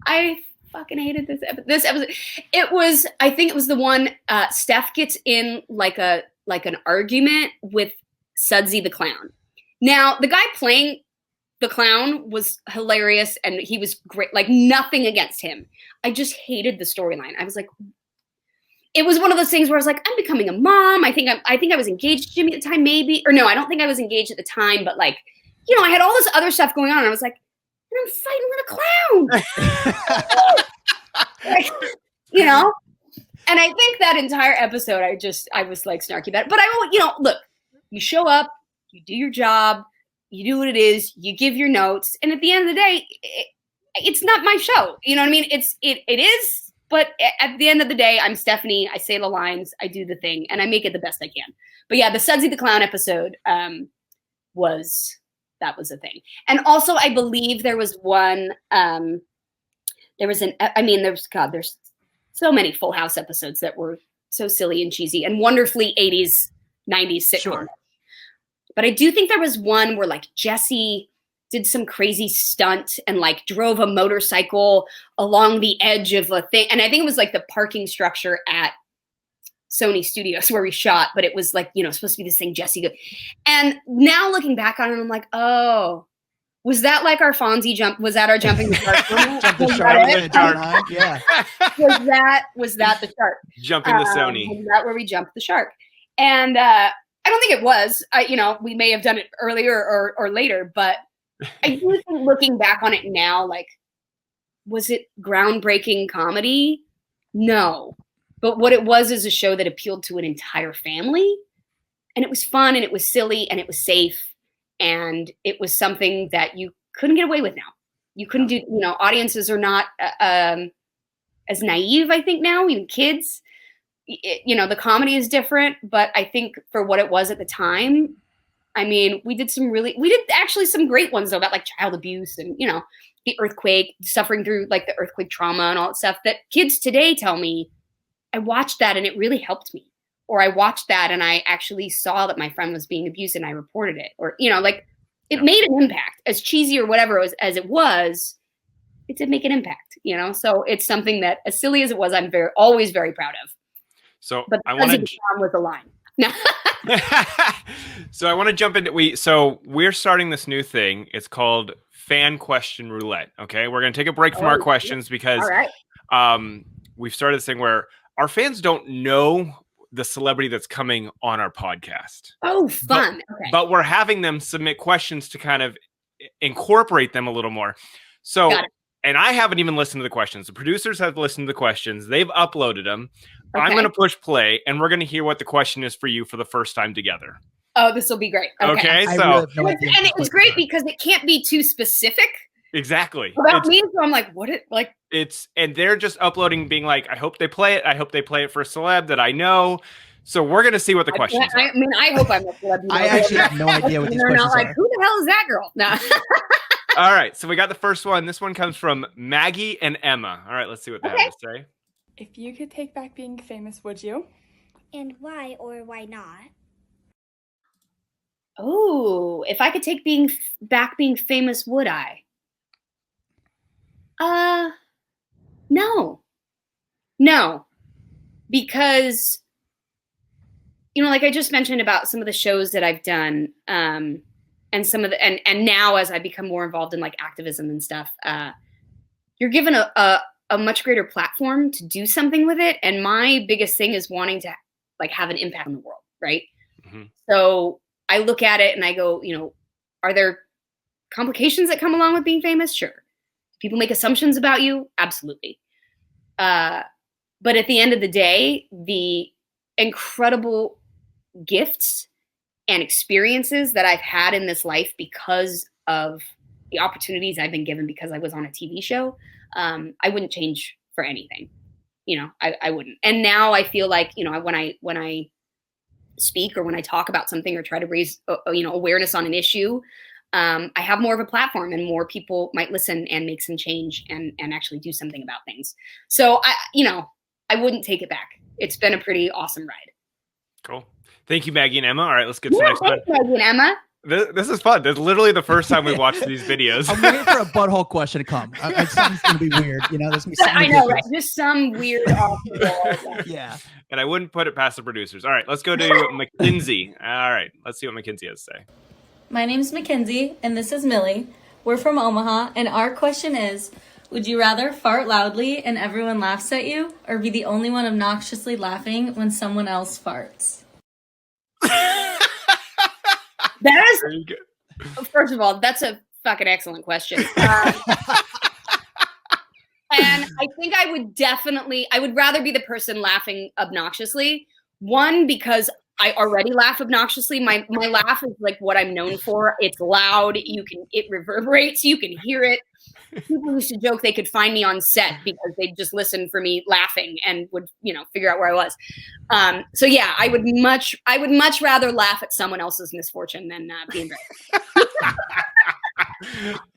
I fucking hated this episode. I think it was the one, Steph gets in like an argument with Sudsy the clown. Now, the guy playing the clown was hilarious and he was great, like nothing against him. I just hated the storyline. I was like, it was one of those things where I was like, I'm becoming a mom. I think I was engaged to Jimmy at the time, maybe, or no, I don't think I was engaged at the time, but like, I had all this other stuff going on and I was like, and I'm fighting with a clown. Like, you know? And I think that entire episode, I was like snarky about it. But look, you show up, you do your job, you do what it is, you give your notes. And at the end of the day, it's not my show. You know what I mean? It is, but at the end of the day, I'm Stephanie. I say the lines, I do the thing, and I make it the best I can. But yeah, the Sudsy the Clown episode was a thing. And also, I believe there was one, there's so many Full House episodes that were so silly and cheesy and wonderfully 80s, 90s sitcom. Sure. But I do think there was one where like Jesse did some crazy stunt and like drove a motorcycle along the edge of a thing. And I think it was like the parking structure at Sony Studios where we shot, but it was like, supposed to be this thing Jesse did. And now looking back on it, I'm like, oh, was that like our Fonzie jump? Was that our jumping the shark? Yeah. Was that the shark? Jumping the Sony. Was that where we jumped the shark? And I don't think it was. We may have done it earlier or later, but I do think looking back on it now, like, was it groundbreaking comedy? No. But what it was is a show that appealed to an entire family. And it was fun and it was silly and it was safe. And it was something that you couldn't get away with now. You couldn't do, audiences are not as naive, I think, now, even kids. The comedy is different, but I think for what it was at the time, I mean, we did actually some great ones though about like child abuse and, the earthquake, suffering through like the earthquake trauma and all that stuff that kids today tell me, I watched that and it really helped me. Or I watched that and I actually saw that my friend was being abused and I reported it. Or, it made an impact. As cheesy or whatever as it was, it did make an impact, So it's something that, as silly as it was, I'm always very proud of. So but I want to with the line. So I want to jump into we're starting this new thing. It's called Fan Question Roulette. Okay, we're going to take a break from our questions because we've started this thing where our fans don't know the celebrity that's coming on our podcast. Oh, fun. But we're having them submit questions to kind of incorporate them a little more. So, and I haven't even listened to the questions. The producers have listened to the questions. They've uploaded them. Okay. I'm going to push play, and we're going to hear what the question is for you for the first time together. Oh, this will be great. Okay, so and it was great because it can't be too specific. Exactly. About me, so I'm like, and they're just uploading, being like, I hope they play it. I hope they play it for a celeb that I know. So we're going to see what the questions are. I mean, I hope I'm a celeb. I actually have no idea what these questions are. Like, who the hell is that girl? No. All right, so we got the first one. This one comes from Maggie and Emma. All right, let's see what they have to say. If you could take back being famous, would you? And why or why not? Oh, if I could take back being famous, would I? No, because, like I just mentioned about some of the shows that I've done, and some of the, and now as I become more involved in like activism and stuff, you're given a much greater platform to do something with it. And my biggest thing is wanting to like have an impact on the world. Right. Mm-hmm. So I look at it and I go, are there complications that come along with being famous? Sure. People make assumptions about you. Absolutely. But at the end of the day, the incredible gifts and experiences that I've had in this life because of the opportunities I've been given because I was on a TV show, I wouldn't change for anything. I wouldn't. And now I feel like, when I speak or when I talk about something or try to raise, awareness on an issue, I have more of a platform and more people might listen and make some change and actually do something about things. So I wouldn't take it back. It's been a pretty awesome ride. Cool. Thank you, Maggie and Emma. All right, let's get to the next one. Maggie and Emma. This is fun. This is literally the first time we've watched these videos. I'm waiting for a butthole question to come. Something's going to be weird. I know, right? Just some weird Yeah. And I wouldn't put it past the producers. All right, let's go to Mackenzie. All right, let's see what Mackenzie has to say. My name's Mackenzie, and this is Millie. We're from Omaha, and our question is, would you rather fart loudly and everyone laughs at you, or be the only one obnoxiously laughing when someone else farts? That is, first of all, that's a fucking excellent question. And I think I would rather be the person laughing obnoxiously. One, because I already laugh obnoxiously. My laugh is like what I'm known for. It's loud. It reverberates. You can hear it. People used to joke they could find me on set because they'd just listen for me laughing and would, figure out where I was. So yeah, I would much rather laugh at someone else's misfortune than be embarrassed.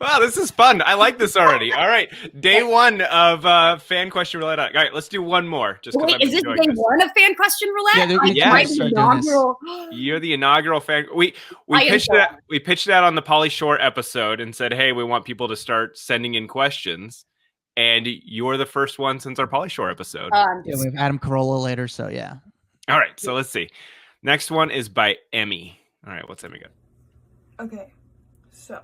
Wow, this is fun. I like this already. All right, day one of Fan Question Roulette. All right, let's do one more. Just wait, is this day one of Fan Question Roulette? You're the inaugural fan. We pitched that. We pitched that on the Pauly Shore episode and said, "Hey, we want people to start sending in questions." And you're the first one since our Pauly Shore episode. We have Adam Carolla later, so yeah. All right, so let's see. Next one is by Emmy. All right, what's Emmy got? Okay, so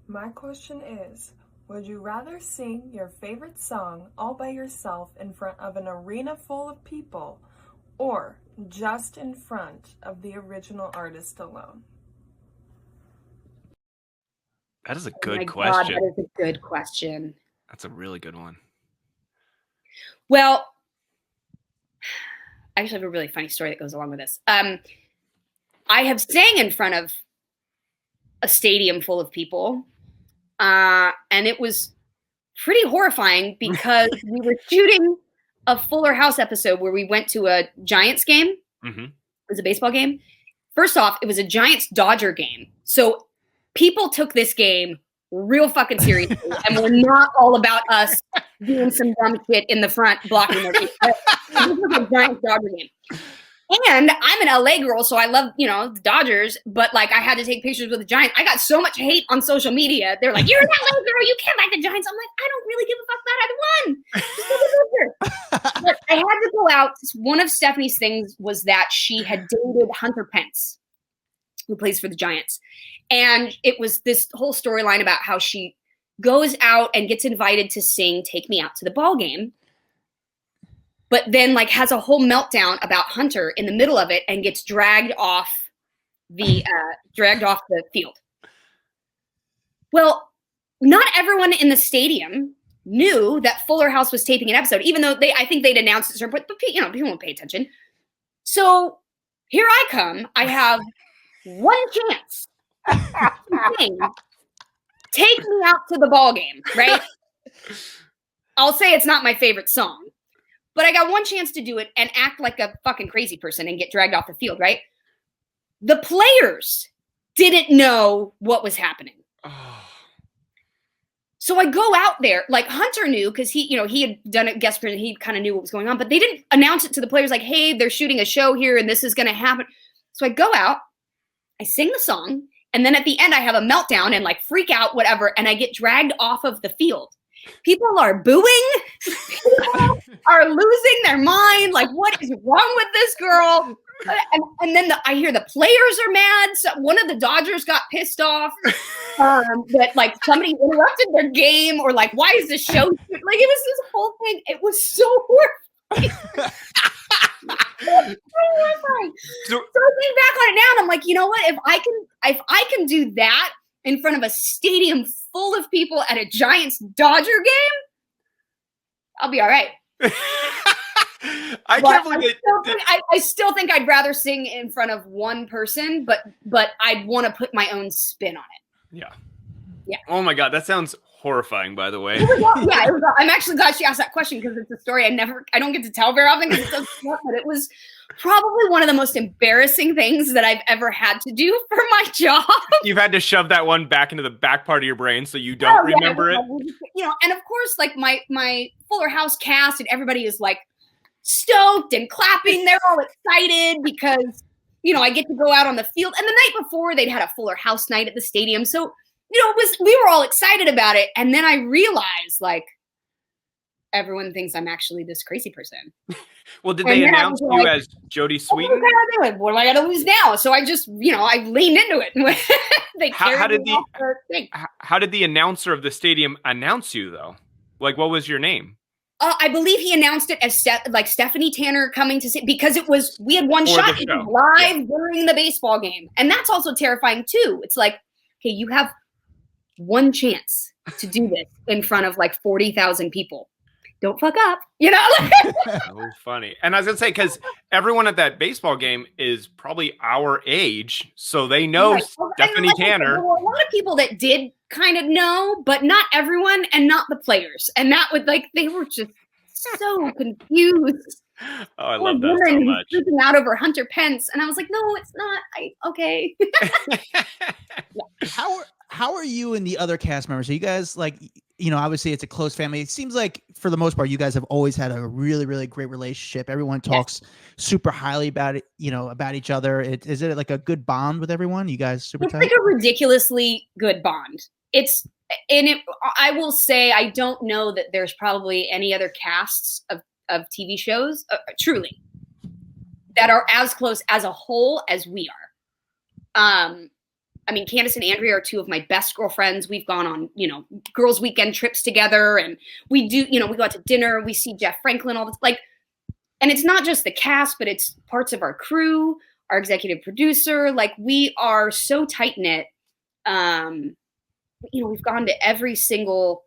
my question is, would you rather sing your favorite song all by yourself in front of an arena full of people, or just in front of the original artist alone? That is a good God, question. that is a good question. That's a really good one. Well, I actually have a really funny story that goes along with this. I have sang in front of a stadium full of people, and it was pretty horrifying because we were shooting a Fuller House episode where we went to a Giants game. Mm-hmm. It was a baseball game. First off, it was a Giants-Dodger game. So people took this game real fucking seriously, and we're not all about us doing some dumb shit in the front blocking their game. This was a Giants-Dodger game. And I'm an LA girl, so I love, the Dodgers, but like I had to take pictures with the Giants. I got so much hate on social media. They're like, "You're an LA girl, you can't like the Giants." I'm like, I don't really give a fuck about either one. Just take a picture. But I had to go out. One of Stephanie's things was that she had dated Hunter Pence, who plays for the Giants. And it was this whole storyline about how she goes out and gets invited to sing "Take Me Out to the Ball Game," but then like has a whole meltdown about Hunter in the middle of it and gets dragged off the field. Well, not everyone in the stadium knew that Fuller House was taping an episode, even though I think they'd announced it, but people won't pay attention. So here I come. I have one chance to sing "Take Me Out to the Ball Game," right? I'll say it's not my favorite song, but I got one chance to do it and act like a fucking crazy person and get dragged off the field, right? The players didn't know what was happening. So I go out there, like Hunter knew because he had done a guest appearance, he kind of knew what was going on, but they didn't announce it to the players like, "Hey, they're shooting a show here and this is going to happen." So I go out, I sing the song, and then at the end I have a meltdown and like freak out, whatever, and I get dragged off of the field. People are booing. People are losing their mind. Like, what is wrong with this girl? And then I hear the players are mad. So one of the Dodgers got pissed off that like somebody interrupted their game, or like, why is this show? Like, it was this whole thing. It was so horrifying. So I think back on it now, and I'm like, you know what? If I can do that in front of a stadium full of people at a Giants-Dodger game, I'll be all right. I still think I'd rather sing in front of one person, but I'd want to put my own spin on it. Yeah. Oh my God, that sounds horrifying, by the way. I'm actually glad she asked that question because it's a story I don't get to tell very often because it doesn't come up, but it was probably one of the most embarrassing things that I've ever had to do for my job. You've had to shove that one back into the back part of your brain so you don't remember it. And of course, like my Fuller House cast and everybody is like stoked and clapping. They're all excited because, I get to go out on the field. And the night before, they'd had a Fuller House night at the stadium. So, we were all excited about it. And then I realized, like, everyone thinks I'm actually this crazy person. Well, did they announce you as Jodie Sweetin? What am I going to lose now? So I just, I leaned into it. How did the announcer of the stadium announce you, though? Like, what was your name? I believe he announced it as Stephanie Tanner coming to see, because we had one shot live during the baseball game. And that's also terrifying too. It's like, okay, you have one chance to do this in front of like 40,000 people. Don't fuck up, you know? That was funny. And I was going to say, because everyone at that baseball game is probably our age, so they know Stephanie Tanner. There were a lot of people that did kind of know, but not everyone and not the players. And that would like, they were just so confused. Oh, I love that so much. Freaking out over Hunter Pence. And I was like, no, it's not. Okay. How are you and the other cast members? Are you guys like, you know, obviously it's a close family. It seems like for the most part, you guys have always had a really, really great relationship. Everyone talks super highly about it, you know, about each other. Is it like a good bond with everyone? You guys super tight? It's like a ridiculously good bond. I will say, I don't know that there's probably any other casts of TV shows, truly, that are as close as a whole as we are. I mean, Candace and Andrea are two of my best girlfriends. We've gone on, you know, girls' weekend trips together, and we do, you know, we go out to dinner. We see Jeff Franklin, all this, like, and it's not just the cast, but it's parts of our crew, our executive producer. Like, we are so tight knit. You know, we've gone to every single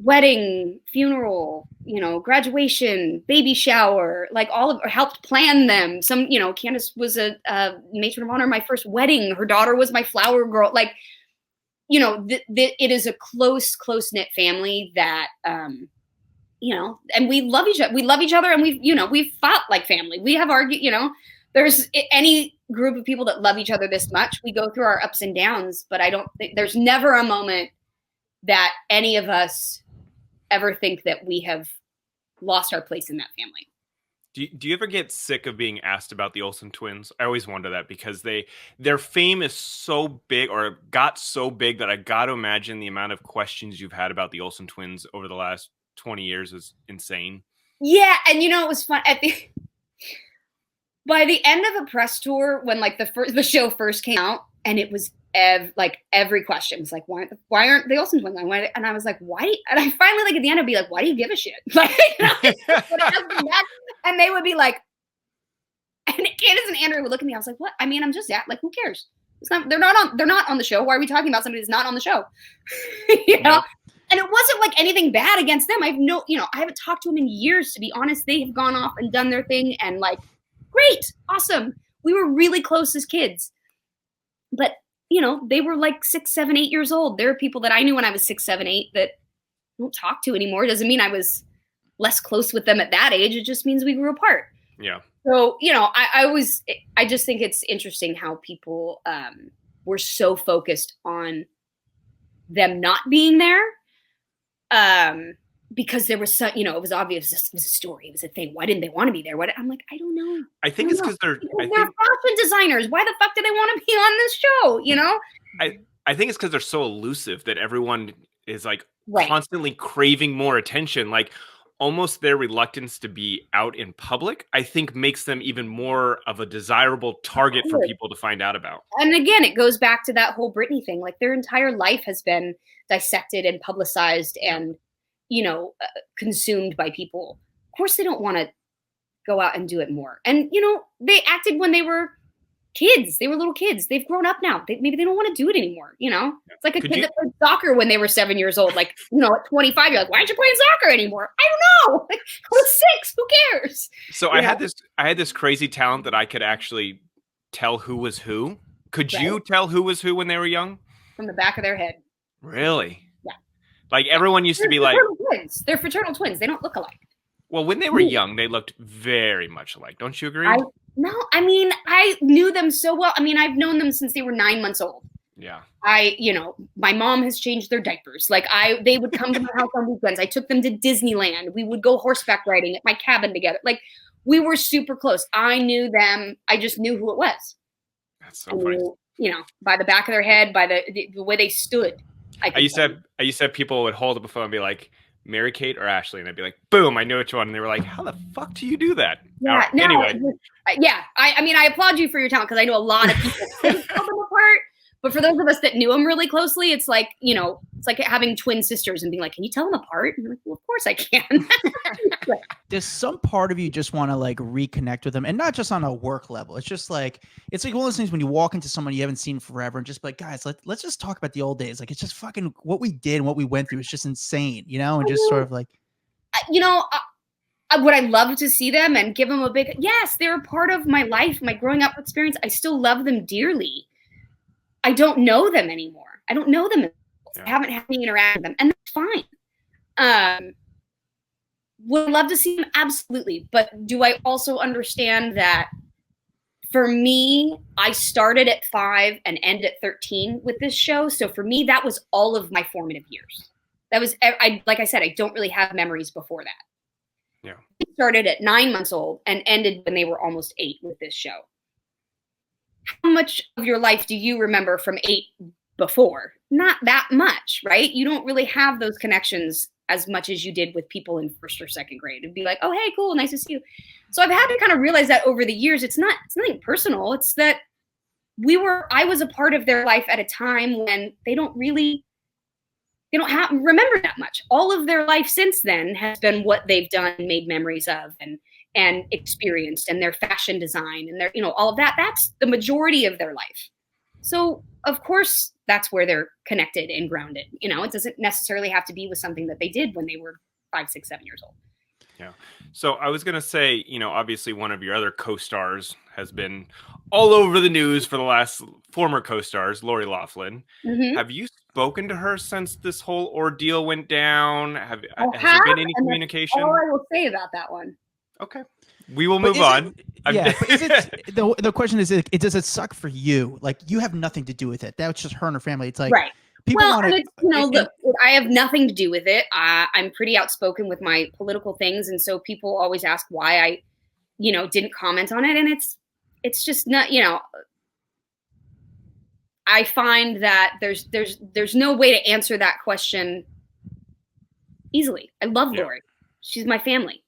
wedding, funeral, you know, graduation, baby shower, like or helped plan them. Some, you know, Candace was a matron of honor my first wedding. Her daughter was my flower girl. Like, you know, it is a close-knit family that, you know, and we love each other. We love each other, and we've fought like family. We have argued, you know, there's any group of people that love each other this much. We go through our ups and downs, but I don't think there's never a moment that any of us ever think that we have lost our place in that family. Do you ever get sick of being asked about the Olsen twins? I always wonder that, because their fame is so big, or got so big, that I got to imagine the amount of questions you've had about the Olsen twins over the last 20 years is insane. Yeah, and you know, it was fun by the end of a press tour, when like the show first came out, and it was every question was like, why aren't the Olsen twins on? And I was like, why? And I finally, like, at the end, I'd be like, why do you give a shit? Like, you know, and they would be like, and Candace and Andrew would look at me. I was like, what? I mean, I'm just like, who cares? They're not on the show. Why are we talking about somebody that's not on the show? You know? Yep. And it wasn't like anything bad against them. I haven't talked to them in years, to be honest. They have gone off and done their thing, and like, great, awesome. We were really close as kids, but you know, they were like 6, 7, 8 years old. There are people that I knew when I was 6, 7, 8 that I don't talk to anymore. It doesn't mean I was less close with them at that age. It just means we grew apart. Yeah. So, you know, I just think it's interesting how people were so focused on them not being there. Because there was it was obvious, it was a story, it was a thing. Why didn't they want to be there? I'm like, I don't know. I think it's because they're fashion designers. Why the fuck do they want to be on this show? You know? I think it's because they're so elusive that everyone is like right. constantly craving more attention. Like, almost their reluctance to be out in public, I think, makes them even more of a desirable target for people to find out about. And again, it goes back to that whole Britney thing. Like, their entire life has been dissected and publicized and, you know, consumed by people. Of course, they don't want to go out and do it more. And, you know, they acted when they were kids. They were little kids. They've grown up now. Maybe they don't want to do it anymore. You know, it's like a kid that played soccer when they were 7 years old. Like, you know, at 25, you're like, why aren't you playing soccer anymore? I don't know. Like, I was 6. Who cares? So I had this crazy talent that I could actually tell who was who. Could you tell who was who when they were young? From the back of their head. Really? Yeah. Like, everyone used to be like, twins. They're fraternal twins. They don't look alike. Well, when they were young, they looked very much alike. Don't you agree? No, I mean, I knew them so well. I mean, I've known them since they were 9 months old. Yeah. You know, my mom has changed their diapers. Like, they would come to my house on weekends. I took them to Disneyland. We would go horseback riding at my cabin together. Like, we were super close. I knew them. I just knew who it was. That's so funny. You know, by the back of their head, by the way they stood. I used to have people would hold up a phone and be like, Mary Kate or Ashley, and I'd be like, boom, I knew which one. And they were like, how the fuck do you do that? Yeah, anyway. Yeah, I mean, I applaud you for your talent, because I know a lot of people couldn't tell them apart, But for those of us that knew him really closely, it's like, you know, it's like having twin sisters and being like, can you tell them apart? And you're like, well, of course I can. Does some part of you just want to like reconnect with them, and not just on a work level? It's just like, it's like one of those things when you walk into someone you haven't seen forever and just be like, guys, let's just talk about the old days. Like, it's just fucking what we did and what we went through. It's just insane, you know? And just sort of like, you know, would I love to see them and give them a big, yes, they're a part of my life, my growing up experience. I still love them dearly. I don't know them anymore. I don't know them. I haven't had any interaction with them, and that's fine. Would love to see them, absolutely. But do I also understand that for me, I started at 5 and ended at 13 with this show. So for me, that was all of my formative years. That was, like I said, I don't really have memories before that. Yeah. I started at 9 months old and ended when they were almost 8 with this show. How much of your life do you remember from 8 before? Not that much, right? You don't really have those connections as much as you did with people in 1st or 2nd grade. It'd be like, oh, hey, cool, nice to see you. So I've had to kind of realize that over the years, it's nothing personal. It's that I was a part of their life at a time when they don't remember that much. All of their life since then has been what they've done, made memories of, and experienced, and their fashion design, and their, you know, all of that. That's the majority of their life. So of course that's where they're connected and grounded. You know, it doesn't necessarily have to be with something that they did when they were 5, 6, 7 years old. Yeah. So I was going to say, you know, obviously one of your other co-stars has been all over the news for the last, former co-stars, Lori Loughlin. Mm-hmm. Have you spoken to her since this whole ordeal went down? Has there been any communication? All I will say about that one. Okay. We will move on. Yeah, but is it, the question is, does it suck for you? Like, you have nothing to do with it. That's just her and her family. It's like, right. People well, want to, you know, look, I have nothing to do with it. I'm pretty outspoken with my political things, and so people always ask why I, you know, didn't comment on it, and it's just not, you know. I find that there's no way to answer that question easily. I love Lori. She's my family.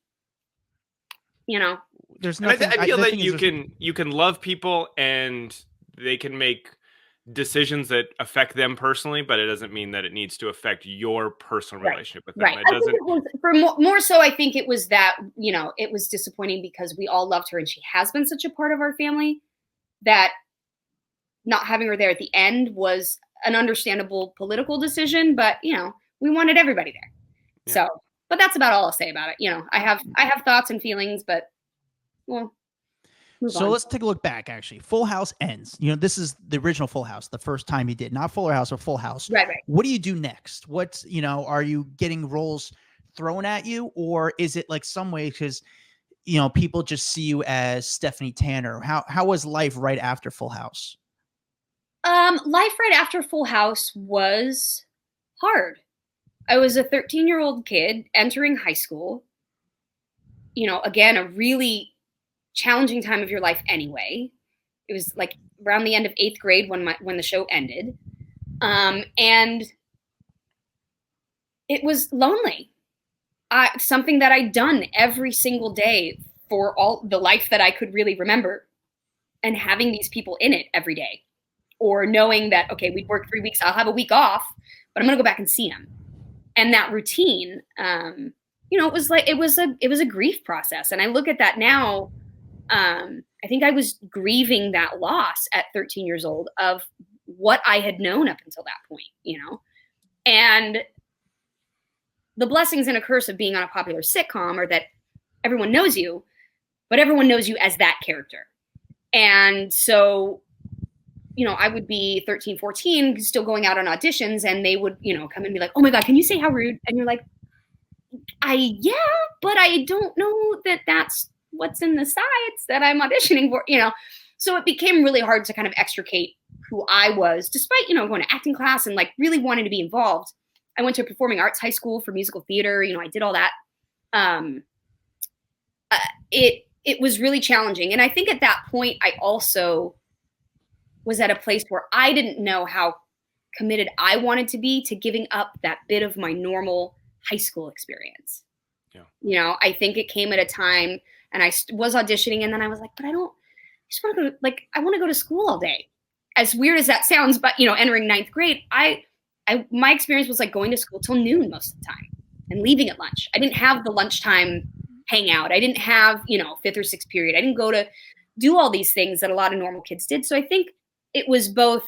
You know, there's nothing. I feel that you can love people and they can make decisions that affect them personally, but it doesn't mean that it needs to affect your personal relationship with them. Right. It doesn't. More so, I think it was that, you know, it was disappointing because we all loved her and she has been such a part of our family that not having her there at the end was an understandable political decision, but you know, we wanted everybody there. Yeah. So, but that's about all I'll say about it. You know, I have thoughts and feelings, but well. So let's take a look back, actually. Full House ends. You know, this is the original Full House, the first time he did. Not Fuller House or Full House. Right. What do you do next? What's, you know, are you getting roles thrown at you? Or is it like some way, because, you know, people just see you as Stephanie Tanner? How was life right after Full House? Life right after Full House was hard. I was a 13-year-old kid entering high school. You know, again, a really challenging time of your life anyway. It was like around the end of 8th grade when the show ended. And it was lonely. Something that I'd done every single day for all the life that I could really remember, and having these people in it every day, or knowing that, okay, we'd work 3 weeks, I'll have a week off, but I'm going to go back and see them. And that routine, you know, it was a grief process. And I look at that now. I think I was grieving that loss at 13 years old of what I had known up until that point, you know, and the blessings and a curse of being on a popular sitcom are that everyone knows you, but everyone knows you as that character. And so, you know, I would be 13, 14, still going out on auditions, and they would, you know, come and be like, oh my God, can you say how rude? And you're like, yeah, but I don't know that that's what's in the sides that I'm auditioning for, you know? So it became really hard to kind of extricate who I was, despite, you know, going to acting class and like really wanting to be involved. I went to a performing arts high school for musical theater. You know, I did all that. It was really challenging. And I think at that point, I also was at a place where I didn't know how committed I wanted to be to giving up that bit of my normal high school experience. Yeah. You know, I think it came at a time, and I was auditioning, and then I was like, but I just want to go to, like, I want to go to school all day. as weird as that sounds, but entering ninth grade, my experience was like going to school till noon most of the time and leaving at lunch. I didn't have the lunchtime hangout. I didn't have, fifth or sixth period. I didn't go to do all these things that a lot of normal kids did. So I think it was both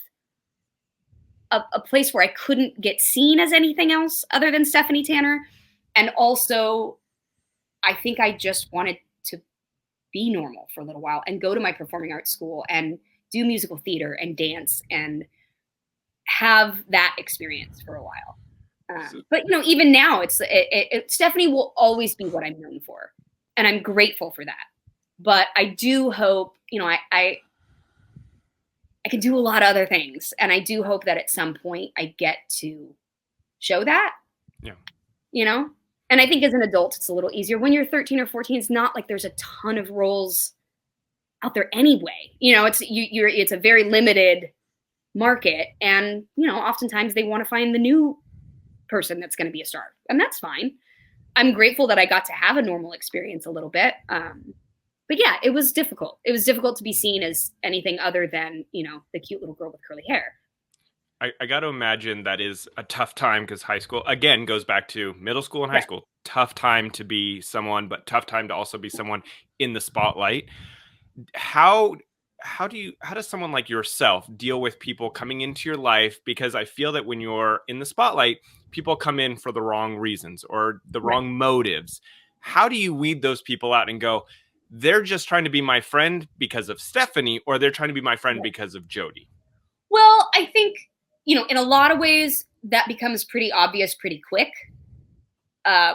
a place where I couldn't get seen as anything else other than Stephanie Tanner. And also, I think I just wanted to be normal for a little while and go to my performing arts school and do musical theater and dance and have that experience for a while. But even now, Stephanie will always be what I'm known for, and I'm grateful for that. But I do hope, I can do a lot of other things, and I do hope that at some point I get to show that. Yeah. And I think as an adult, it's a little easier. When you're 13 or 14, it's not like there's a ton of roles out there anyway. It's a very limited market, and oftentimes they want to find the new person that's going to be a star, and that's fine. I'm grateful that I got to have a normal experience a little bit. But yeah, it was difficult. It was difficult to be seen as anything other than, the cute little girl with curly hair. I got to imagine that is a tough time, because high school, again, goes back to middle school and high school. Tough time to be someone, but tough time to also be someone in the spotlight. How does someone like yourself deal with people coming into your life? Because I feel that when you're in the spotlight, people come in for the wrong reasons or the wrong motives. How do you weed those people out and go, they're just trying to be my friend because of Stephanie, or they're trying to be my friend because of Jodie? Well, I think, in a lot of ways that becomes pretty obvious pretty quick,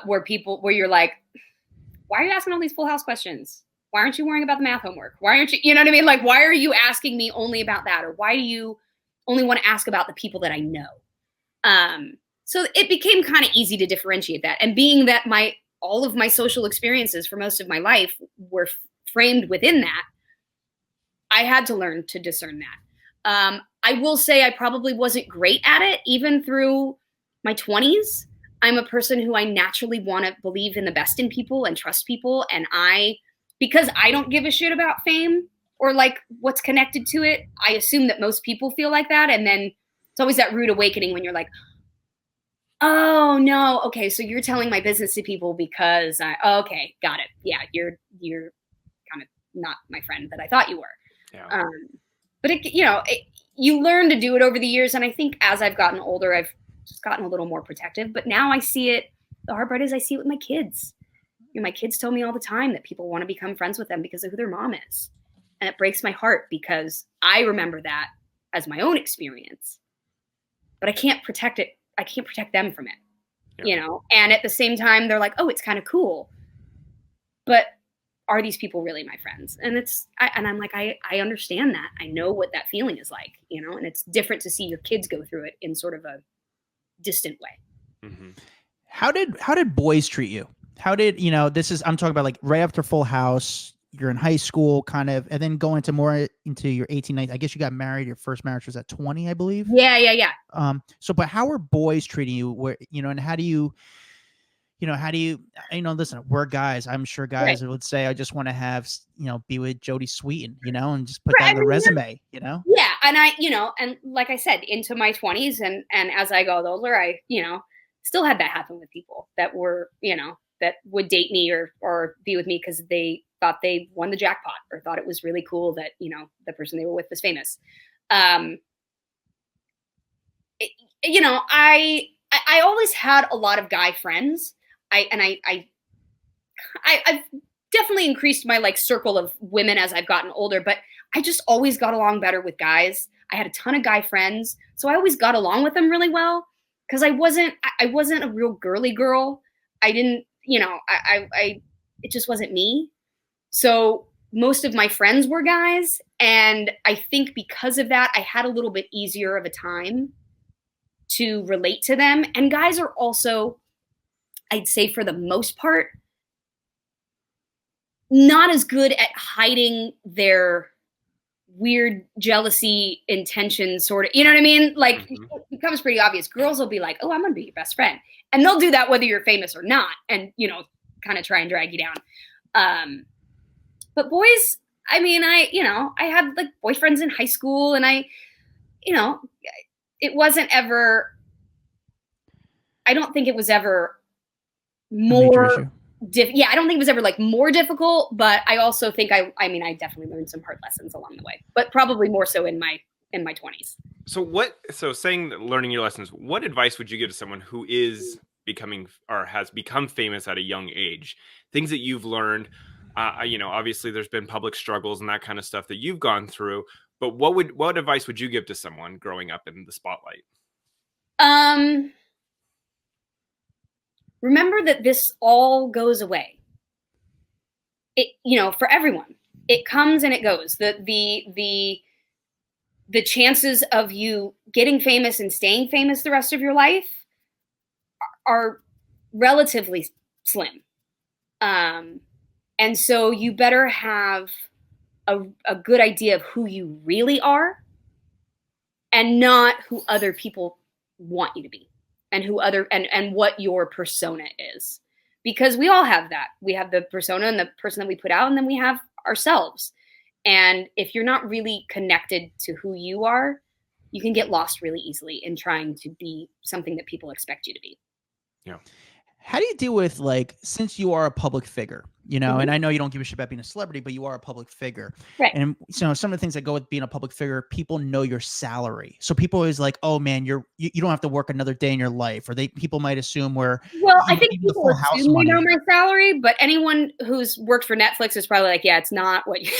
where you're like, why are you asking all these Full House questions? Why aren't you worrying about the math homework? Why aren't you, you know what I mean? Like, why are you asking me only about that? Or why do you only want to ask about the people that I know? So it became kind of easy to differentiate that. And being that all of my social experiences for most of my life were framed within that, I had to learn to discern that. I will say I probably wasn't great at it, even through my 20s. I'm a person who I naturally want to believe in the best in people and trust people. And because I don't give a shit about fame or like what's connected to it, I assume that most people feel like that. And then it's always that rude awakening when you're like, oh no, okay, so you're telling my business to people because okay, got it. Yeah, you're kind of not my friend that I thought you were. Yeah. But you learn to do it over the years, and I think as I've gotten older, I've just gotten a little more protective. But now I see it. The hard part is I see it with my kids. My kids tell me all the time that people want to become friends with them because of who their mom is, and it breaks my heart because I remember that as my own experience, but I can't protect it. I can't protect them from it, and at the same time, they're like, oh, it's kind of cool. But are these people really my friends? And I'm like, I understand that. I know what that feeling is like, and it's different to see your kids go through it in sort of a distant way. Mm-hmm. How did boys treat you? How did, I'm talking about like right after Full House, you're in high school kind of, and then going into your 18, 19, I guess you got married. Your first marriage was at 20, I believe. Yeah. But how are boys treating you? Where, and how do you, listen, we're guys. I'm sure guys would say, I just want to have, be with Jodie Sweetin, and just put that on the resume, Yeah. And and like I said, into my 20s and as I got older, I, still had that happen with people that were, that would date me or be with me because they thought they won the jackpot or thought it was really cool that, the person they were with was famous. I always had a lot of guy friends. I've definitely increased my like circle of women as I've gotten older, but I just always got along better with guys. I had a ton of guy friends, so I always got along with them really well because I wasn't a real girly girl. I didn't, it just wasn't me. So most of my friends were guys, and I think because of that, I had a little bit easier of a time to relate to them. And guys are also, I'd say for the most part, not as good at hiding their weird jealousy intentions, sort of, you know what I mean? Like, it becomes pretty obvious. Girls will be like, oh, I'm going to be your best friend. And they'll do that whether you're famous or not, and, kind of try and drag you down. But boys, I mean, I had like boyfriends in high school, and I you know, it wasn't ever, I don't think it was ever more yeah, I don't think it was ever like more difficult, but I also think I mean, I definitely learned some hard lessons along the way, but probably more so in my 20s. So saying that learning your lessons, what advice would you give to someone who is becoming or has become famous at a young age? Things that you've learned, you know, obviously there's been public struggles and that kind of stuff that you've gone through, but what advice would you give to someone growing up in the spotlight? Remember that this all goes away. It, you know, for everyone, it comes and it goes. The chances of you getting famous and staying famous the rest of your life are relatively slim. And so you better have a good idea of who you really are and not who other people want you to be. And and what your persona is, because we all have that. We have the persona and the person that we put out, and then we have ourselves. And if you're not really connected to who you are, you can get lost really easily in trying to be something that people expect you to be. Yeah. How do you deal with, like, since you are a public figure, you know, and I know you don't give a shit about being a celebrity, but you are a public figure. Right. And so some of the things that go with being a public figure, people know your salary. So people always like, oh man, you don't have to work another day in your life, or people might assume Well, I think people assume they know my salary, but anyone who's worked for Netflix is probably like, yeah, it's not what you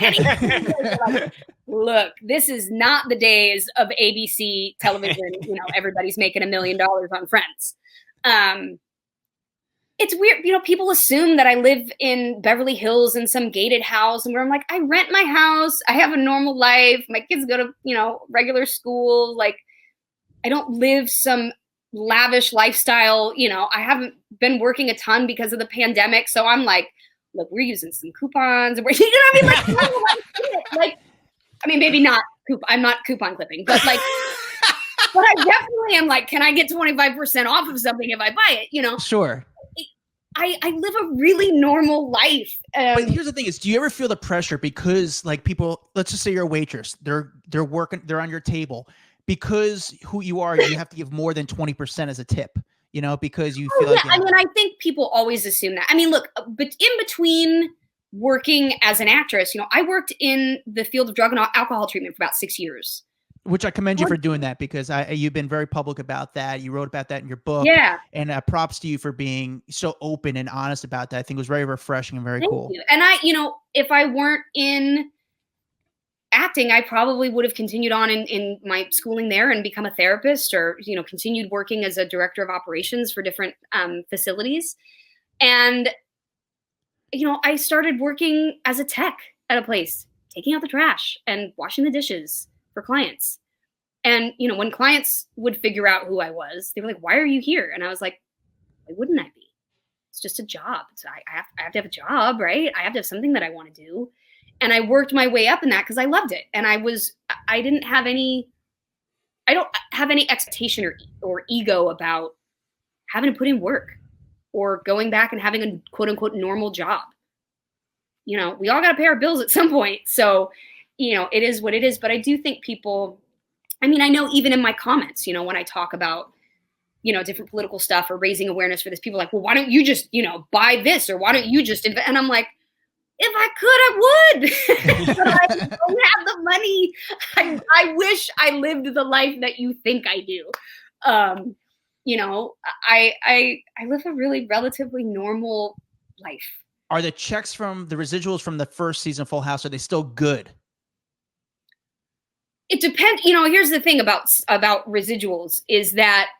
like, look, this is not the days of ABC television. You know, everybody's making $1 million on Friends. It's weird, you know, people assume that I live in Beverly Hills in some gated house, and where I'm like, I rent my house. I have a normal life. My kids go to, you know, regular school. Like, I don't live some lavish lifestyle. You know, I haven't been working a ton because of the pandemic. So I'm like, look, we're using some coupons. And you know what I mean? Like, I mean, maybe not, I'm not coupon clipping, but like, but I definitely am like, can I get 25% off of something if I buy it? You know? Sure. I live a really normal life. But here's the thing is, do you ever feel the pressure because, like, people, let's just say you're a waitress, they're working, they're on your table, because who you are, you have to give more than 20% as a tip, you know, because you feel like, I mean, I think people always assume that. I mean, look, but in between working as an actress, you know, I worked in the field of drug and alcohol treatment for about 6 years. Which I commend you for doing that, because you've been very public about that. You wrote about that in your book. Yeah. And props to you for being so open and honest about that. I think it was very refreshing and very cool. Thank you. And you know, if I weren't in acting, I probably would have continued on in my schooling there and become a therapist, or, you know, continued working as a director of operations for different facilities. And, you know, I started working as a tech at a place, taking out the trash and washing the dishes for clients. And, you know, when clients would figure out who I was, they were like, why are you here? And I was like, why wouldn't I be? It's just a job. So I have to have a job, right? I have to have something that I want to do. And I worked my way up in that because I loved it. And I don't have any expectation or ego about having to put in work or going back and having a quote unquote normal job. You know, we all got to pay our bills at some point. So, you know, it is what it is. But I do think people, I mean, I know even in my comments, you know, when I talk about, you know, different political stuff or raising awareness for this, people are like, well, why don't you just, you know, buy this, or why don't you just invest? And I'm like, if I could, I would. But I don't have the money. I wish I lived the life that you think I do. You know, I live a really relatively normal life. Are the checks from the residuals from the first season of Full House, are they still good? It depends. You know, here's the thing about residuals is that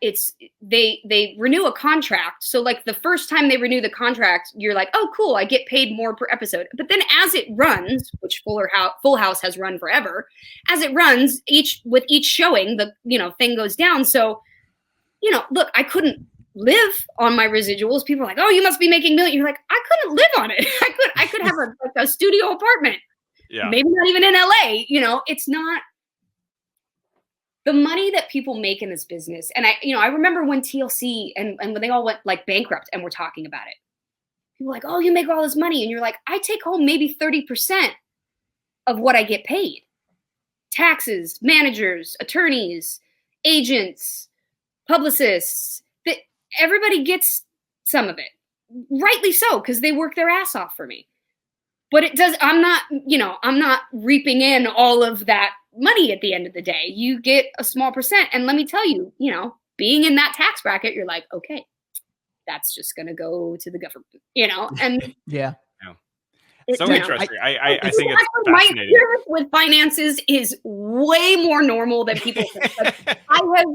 they renew a contract. So like the first time they renew the contract, you're like, oh, cool, I get paid more per episode. But then as it runs, which Full House has run forever, as it runs, with each showing, the, you know, thing goes down. So, you know, look, I couldn't live on my residuals. People are like, oh, you must be making millions. You're like, I couldn't live on it. I could have a studio apartment. Yeah. Maybe not even in LA. You know, it's not the money that people make in this business. And I remember when TLC and when they all went like bankrupt and we're talking about it, people were like, oh, you make all this money. And you're like, I take home maybe 30% of what I get paid. taxes, managers, attorneys, agents, publicists, that everybody gets some of it. Rightly so, because they work their ass off for me. But I'm not reaping in all of that money at the end of the day. You get a small percent. And let me tell you, being in that tax bracket, you're like, okay, that's just going to go to the government, and yeah. So interesting. I think it's my fascinating. experience with finances is way more normal than people think. I have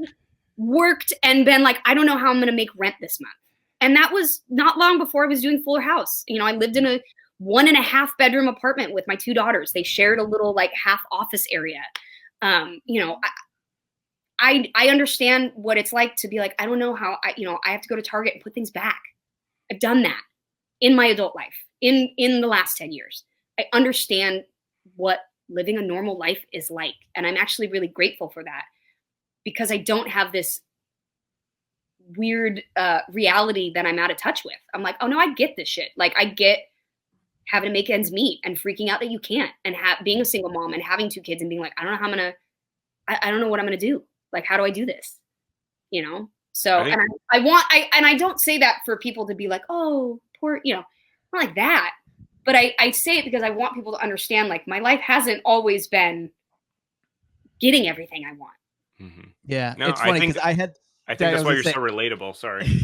worked and been like, I don't know how I'm going to make rent this month. And that was not long before I was doing Fuller House. I lived in a 1.5 bedroom apartment with my 2 daughters. They shared a little like half office area. I understand what it's like to be like, I don't know how I have to go to Target and put things back. I've done that in my adult life in the last 10 years. I understand what living a normal life is like. And I'm actually really grateful for that because I don't have this weird reality that I'm out of touch with. I'm like, oh no, I get this shit. Like I get having to make ends meet and freaking out that you can't, and being a single mom and having 2 kids and being like, I don't know how I don't know what I'm going to do. Like, how do I do this? So, and I don't say that for people to be like, oh, poor, not like that. But I say it because I want people to understand, like, my life hasn't always been getting everything I want. Mm-hmm. Yeah. No, it's funny because I think that's why you're so relatable. Sorry.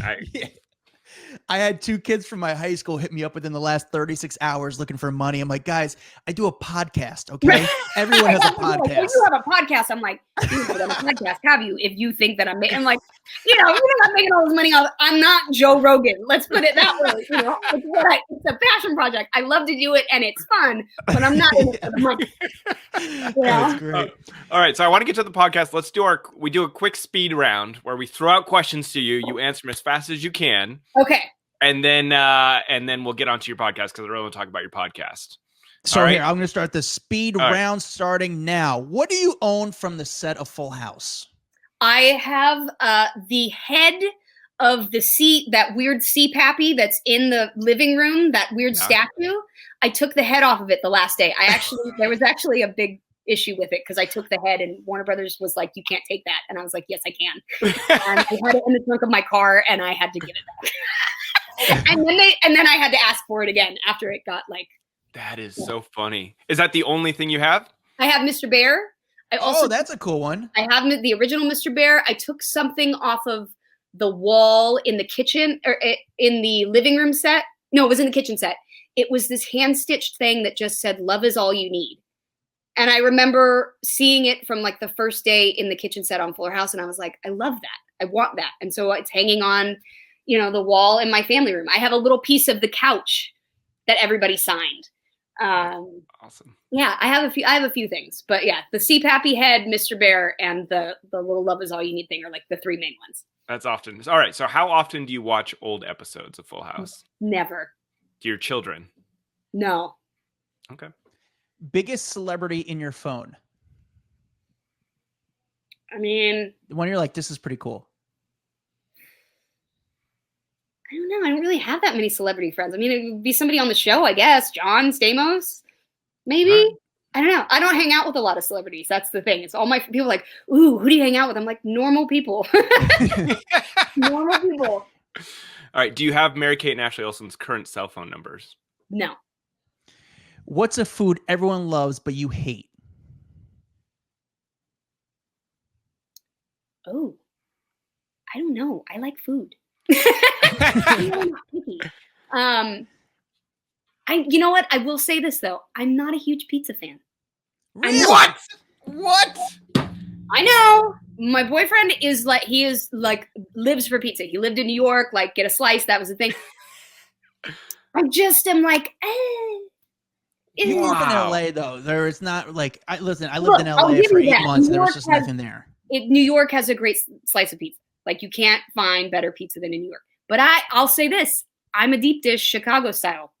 I had 2 kids from my high school hit me up within the last 36 hours looking for money. I'm like, guys, I do a podcast. Okay. Everyone has a podcast. You have a podcast. I'm like, you have a podcast. Have you? If you think that I'm making, I'm like, you think I'm making all this money. I'm not Joe Rogan. Let's put it that way. It's a passion project. I love to do it and it's fun, but I'm not in it for the money. That's great. All right. So I want to get to the podcast. We do a quick speed round where we throw out questions to you. You answer them as fast as you can. Okay. And then we'll get onto your podcast because I really want to talk about your podcast. So here, I'm going to start the speed round starting now. What do you own from the set of Full House? I have the head of that weird CPAPy that's in the living room, that weird statue. I took the head off of it the last day. There was actually a big issue with it because I took the head and Warner Brothers was like, you can't take that. And I was like, yes, I can. And I had it in the trunk of my car and I had to give it back. and then I had to ask for it again after it got like. That is so funny. Is that the only thing you have? I have Mr. Bear. That's a cool one. I have the original Mr. Bear. I took something off of the wall in the kitchen or in the living room set. No, it was in the kitchen set. It was this hand-stitched thing that just said, "Love is all you need." And I remember seeing it from like the first day in the kitchen set on Fuller House. And I was like, I love that. I want that. And so it's hanging on, the wall in my family room. I have a little piece of the couch that everybody signed. Awesome. Yeah, I have a few things, but yeah, the CPAPy head, Mr. Bear, and the little "Love is all you need" thing are like the 3 main ones. That's often. All right. So how often do you watch old episodes of Full House? Never. To your children? No. Okay. Biggest celebrity in your phone? I mean, the one you're like, this is pretty cool. I don't know. I don't really have that many celebrity friends. I mean, it would be somebody on the show, I guess. John Stamos, maybe. Huh? I don't know. I don't hang out with a lot of celebrities. That's the thing. It's all my people like, ooh, who do you hang out with? I'm like, normal people. Normal people. All right. Do you have Mary-Kate and Ashley Olsen's current cell phone numbers? No. What's a food everyone loves but you hate? Oh, I don't know. I like food. You know what? I will say this though. I'm not a huge pizza fan. Really? What? I know. My boyfriend is like, lives for pizza. He lived in New York, like get a slice. That was the thing. I just am like, You live in LA though. There is not like, I lived in LA for 8 months. And there was just nothing there. New York has a great slice of pizza. Like you can't find better pizza than in New York. But I'll say this. I'm a deep dish Chicago style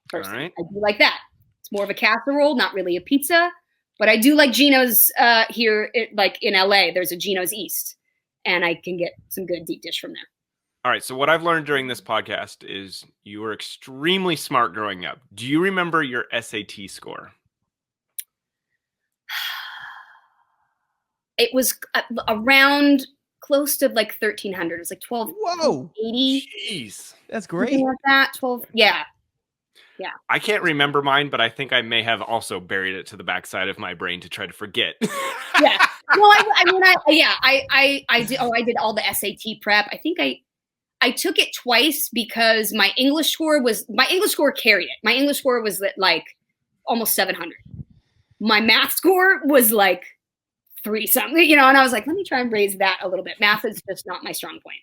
person. Right. I do like that. It's more of a casserole, not really a pizza. But I do like Gino's here, like in LA. There's a Gino's East. And I can get some good deep dish from there. All right. So what I've learned during this podcast is you were extremely smart growing up. Do you remember your SAT score? it was around close to like 1,300. It was like 1280. Jeez. That's great. Something like that. 12. Yeah. Yeah. I can't remember mine, but I think I may have also buried it to the backside of my brain to try to forget. Yeah. Well, I did. Oh, I did all the SAT prep. I think I took it twice because my English score carried it. My English score was like almost 700. My math score was like 3 something, you know, and I was like, let me try and raise that a little bit. Math is just not my strong point.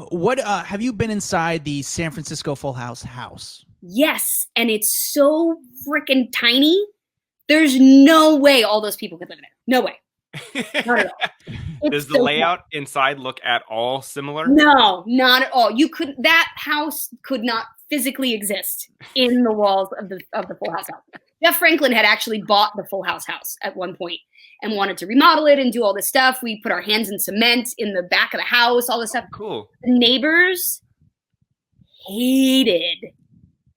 What have you been inside the San Francisco Full House? Yes, and it's so freaking tiny. There's no way all those people could live in it. No way. Not at all. Does the layout inside look at all similar? No, not at all. That house could not physically exist in the walls of the Full House house. Jeff Franklin had actually bought the Full House house at one point and wanted to remodel it and do all this stuff. We put our hands in cement in the back of the house, all this stuff. Cool. The neighbors hated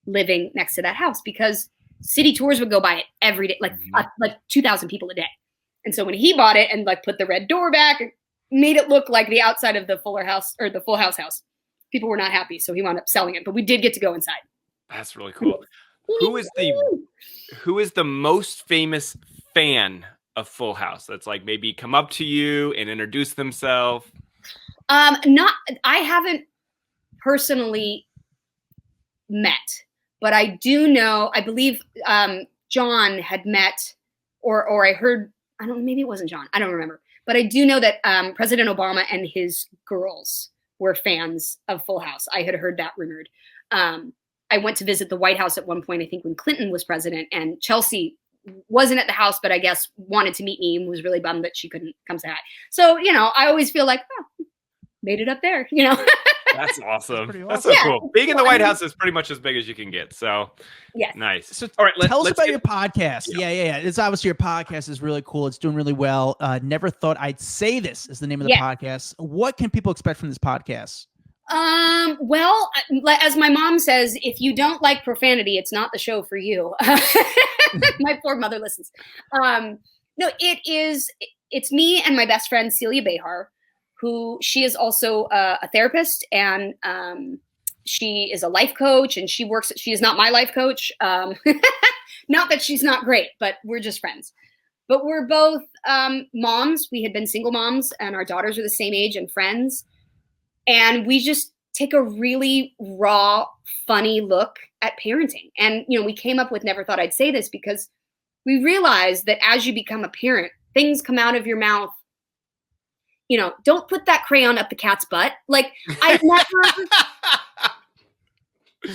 living next to that house because city tours would go by it every day, like 2,000 people a day. And so when he bought it and like put the red door back, it made it look like the outside of the Full House house. People were not happy, so he wound up selling it. But we did get to go inside. That's really cool. Who is the most famous fan of Full House? That's like maybe come up to you and introduce themselves. I haven't personally met, but I do know. I believe John had met, or I heard. I don't know. Maybe it wasn't John. I don't remember. But I do know that President Obama and his girls were fans of Full House. I had heard that rumored. I went to visit the White House at one point, I think when Clinton was president, and Chelsea wasn't at the house, but I guess wanted to meet me and was really bummed that she couldn't come say hi. So, you know, I always feel like, made it up there, you know? That's awesome. That's That's so cool. Being in the White House is pretty much as big as you can get. So, yes. Nice. So all right, tell us about your podcast. Yeah. It's obviously your podcast is really cool. It's doing really well. Never thought I'd say this is the name of the podcast. What can people expect from this podcast? Well, as my mom says, if you don't like profanity, it's not the show for you. My poor mother listens. No, it's me and my best friend, Celia Behar, she is also a therapist, and she is a life coach, and she is not my life coach. Not that she's not great, but we're just friends. But we're both moms. We had been single moms, and our daughters are the same age and friends. And we just take a really raw, funny look at parenting. And, you know, we came up with Never Thought I'd Say This because we realized that as you become a parent, things come out of your mouth. You know, don't put that crayon up the cat's butt. Like, I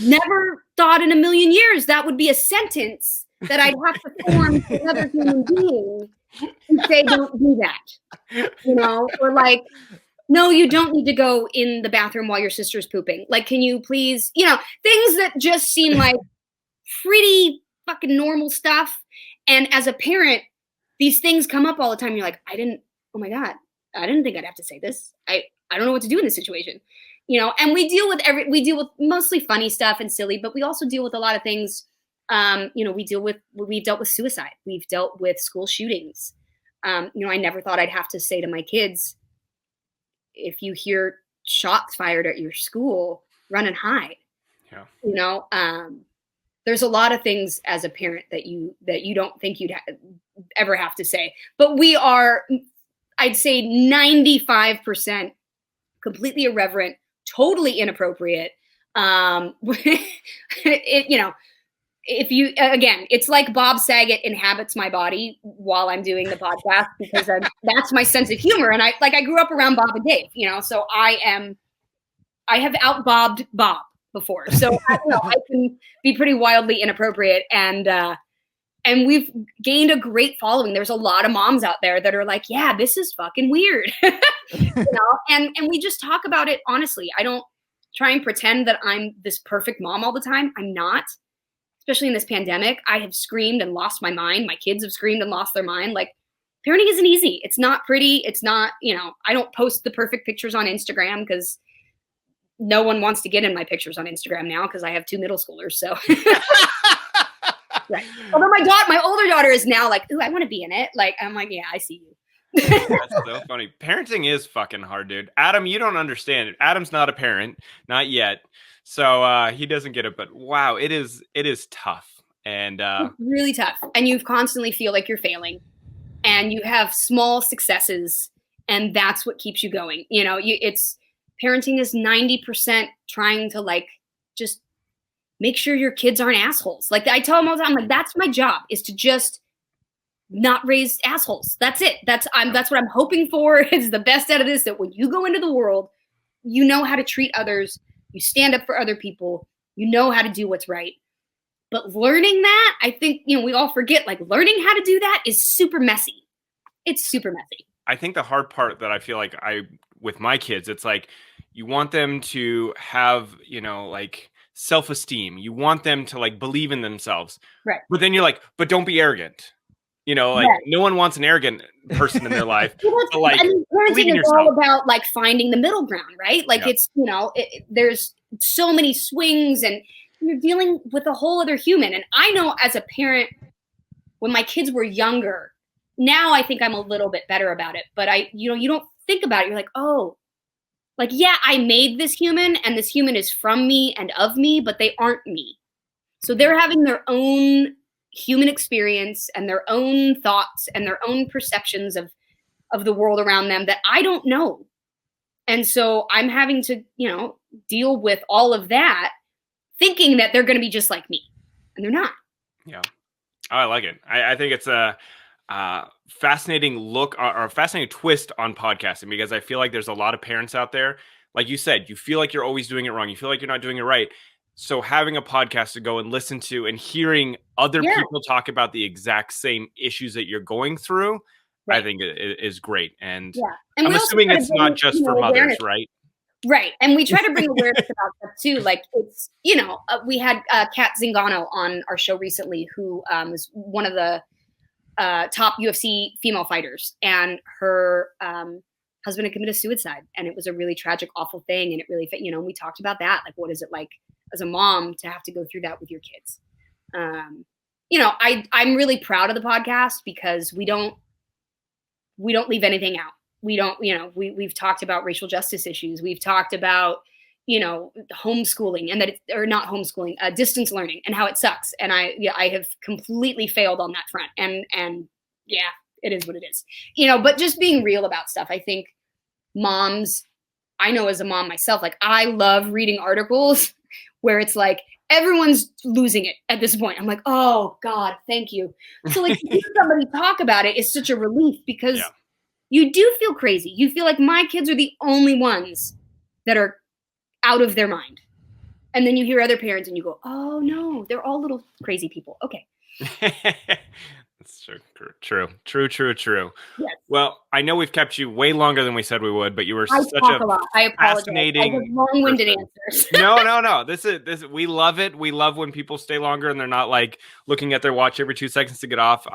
never thought in a million years that would be a sentence that I'd have to form to another human being and say, don't do that. You know, or like, no, you don't need to go in the bathroom while your sister's pooping. Like, can you please, you know, things that just seem like pretty fucking normal stuff. And as a parent, these things come up all the time. You're like, oh my God, I didn't think I'd have to say this. I don't know what to do in this situation, you know, and we deal with mostly funny stuff and silly, but we also deal with a lot of things. You know, we've dealt with suicide. We've dealt with school shootings. You know, I never thought I'd have to say to my kids, if you hear shots fired at your school, run and hide. Yeah. You know, there's a lot of things as a parent that you don't think you'd ever have to say, but we are, I'd say 95% completely irreverent, totally inappropriate. You know, it's like Bob Saget inhabits my body while I'm doing the podcast because that's my sense of humor. And I grew up around Bob and Dave, you know, so I have out-bobbed Bob before. So I can be pretty wildly inappropriate. And we've gained a great following. There's a lot of moms out there that are like, yeah, this is fucking weird. You know, and we just talk about it honestly. I don't try and pretend that I'm this perfect mom all the time. I'm not. Especially in this pandemic, I have screamed and lost my mind. My kids have screamed and lost their mind. Like, parenting isn't easy. It's not pretty. It's not, you know, I don't post the perfect pictures on Instagram because no one wants to get in my pictures on Instagram now because I have 2 middle schoolers. So, Right. Although my older daughter is now like, ooh, I want to be in it. Like, I'm like, yeah, I see you. That's so funny. Parenting is fucking hard, dude. Adam, you don't understand it. Adam's not a parent, not yet. So he doesn't get it, but wow, it is tough. And it's really tough. And you constantly feel like you're failing. And you have small successes, and that's what keeps you going. You know, it's parenting is 90% trying to like just make sure your kids aren't assholes. Like I tell them all the time, like that's my job, is to just not raise assholes. That's it. That's what I'm hoping for is the best out of this, that when you go into the world, you know how to treat others, you stand up for other people, you know how to do what's right. But learning that, I think, you know, we all forget, like learning how to do that is super messy. It's super messy. I think the hard part that I feel like with my kids, it's like you want them to have, you know, like self-esteem. You want them to like believe in themselves. Right. But then you're like, but don't be arrogant. You know, like no one wants an arrogant person in their life. But like, I mean, believe in parenting is yourself. all about like finding the middle ground, right? Like it's, you know, there's so many swings, and you're dealing with a whole other human. And I know as a parent, when my kids were younger, now I think I'm a little bit better about it. But you don't think about it. You're like, oh, like, yeah, I made this human, and this human is from me and of me, but they aren't me. So they're having their own human experience and their own thoughts and their own perceptions of the world around them that I don't know. And so I'm having to, you know, deal with all of that, thinking that they're going to be just like me, and they're not. Yeah. Oh, I like it. I think it's a fascinating look or a fascinating twist on podcasting, because I feel like there's a lot of parents out there, like you said, you feel like you're always doing it wrong. You feel like you're not doing it right. So having a podcast to go and listen to and hearing other people talk about the exact same issues that you're going through, right, I think it is great. And, and I'm assuming it's not just for mothers, awareness. right? Right. And we try to bring awareness about that too. Like it's, you know, we had Kat Zingano on our show recently, who is one of the top UFC female fighters, and her husband had committed suicide, and it was a really tragic, awful thing. And it really, you know, we talked about that. Like, what is it like as a mom to have to go through that with your kids? You know, I'm really proud of the podcast because we don't leave anything out. We don't, you know, we've talked about racial justice issues. We've talked about, you know, homeschooling, and that it's, or not homeschooling, distance learning, and how it sucks. And I have completely failed on that front. And yeah, it is what it is, you know, but just being real about stuff. I think moms, I know as a mom myself, like I love reading articles where it's like, everyone's losing it at this point. I'm like, oh God, thank you. So like to hear somebody talk about it is such a relief, because you do feel crazy. You feel like my kids are the only ones that are out of their mind. And then you hear other parents and you go, oh no, they're all little crazy people. Okay. That's true. Yes. Well, I know we've kept you way longer than we said we would, but you were such a lot. I apologize. Fascinating. I have long-winded answers. No. This is we love it. We love when people stay longer and they're not like looking at their watch every 2 seconds to get off.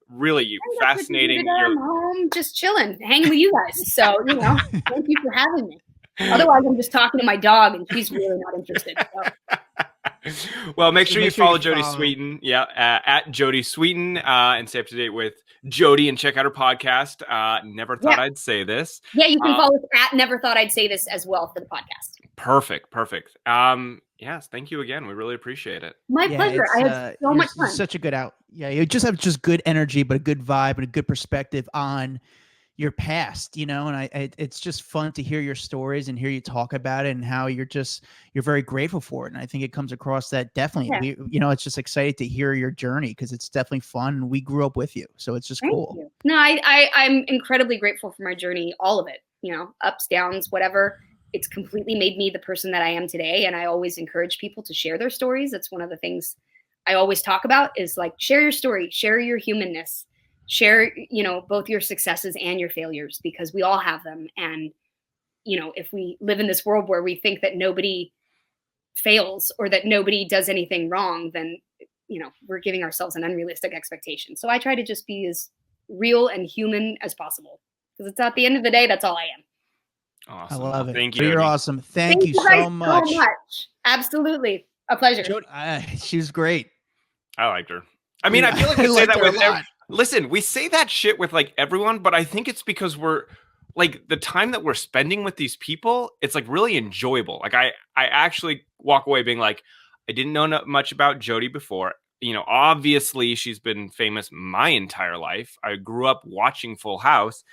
Really fascinating. I'm home just chilling, hanging with you guys. So, you know, thank you for having me. Otherwise, I'm just talking to my dog, and she's really not interested. So. Well, make sure you follow Jodie Sweetin. Yeah, at Jodie Sweetin, and stay up to date with Jodie, and check out her podcast. Never thought I'd say this. Yeah, you can follow us at Never Thought I'd Say This as well for the podcast. Perfect. Yes, thank you again. We really appreciate it. My pleasure. I had so much fun. Such a good out. Yeah, you just have just good energy, but a good vibe and a good perspective on your past, you know, and it's just fun to hear your stories and hear you talk about it and how you're very grateful for it. And I think it comes across that definitely, you know, it's just excited to hear your journey, because it's definitely fun. And we grew up with you. So it's just cool. You. No, I'm incredibly grateful for my journey, all of it, you know, ups, downs, whatever. It's completely made me the person that I am today. And I always encourage people to share their stories. That's one of the things I always talk about, is like, share your story, share your humanness. Share, you know, both your successes and your failures, because we all have them. And, you know, if we live in this world where we think that nobody fails or that nobody does anything wrong, then, you know, we're giving ourselves an unrealistic expectation. So I try to just be as real and human as possible, because it's at the end of the day, that's all I am. Awesome. I love it. Thank you. You're awesome. Thank you so much. Absolutely. A pleasure. She was great. I liked her. I mean, I feel like we say that with lot. listen, we say that shit with like everyone, but I think it's because we're like the time that we're spending with these people, it's like really enjoyable. Like I actually walk away being like, I didn't know much about Jodie before. You know, obviously she's been famous my entire life. I grew up watching Full House,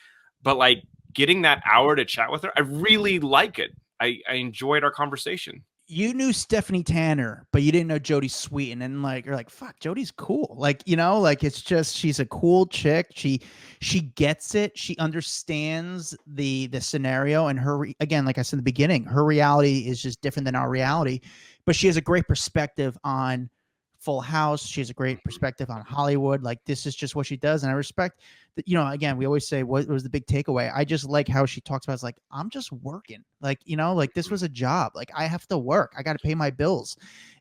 but like getting that hour to chat with her, I really like it. I enjoyed our conversation. You knew Stephanie Tanner, but you didn't know Jodie Sweetin, and like you're like, fuck, Jodie's cool. Like, you know, like it's just she's a cool chick. She gets it. She understands the scenario, and her again, like I said in the beginning, her reality is just different than our reality. But she has a great perspective on Full House. She has a great perspective on Hollywood. Like this is just what she does, and I respect that. You know, again, we always say what was the big takeaway. I just like how she talks about it's like I'm just working. Like, you know, like this was a job. Like I have to work. I got to pay my bills.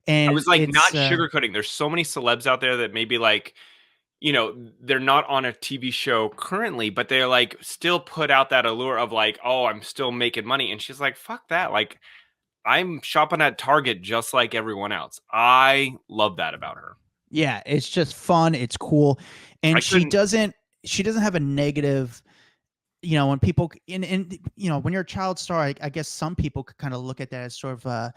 And I was like not sugarcoating. There's so many celebs out there that maybe like, you know, they're not on a TV show currently, but they're like still put out that allure of like, oh, I'm still making money. And she's like, fuck that. Like I'm shopping at Target just like everyone else. I love that about her. Yeah, it's just fun. It's cool. And she doesn't have a negative, you know, when people and you know, when you're a child star, I guess some people could kind of look at that as sort of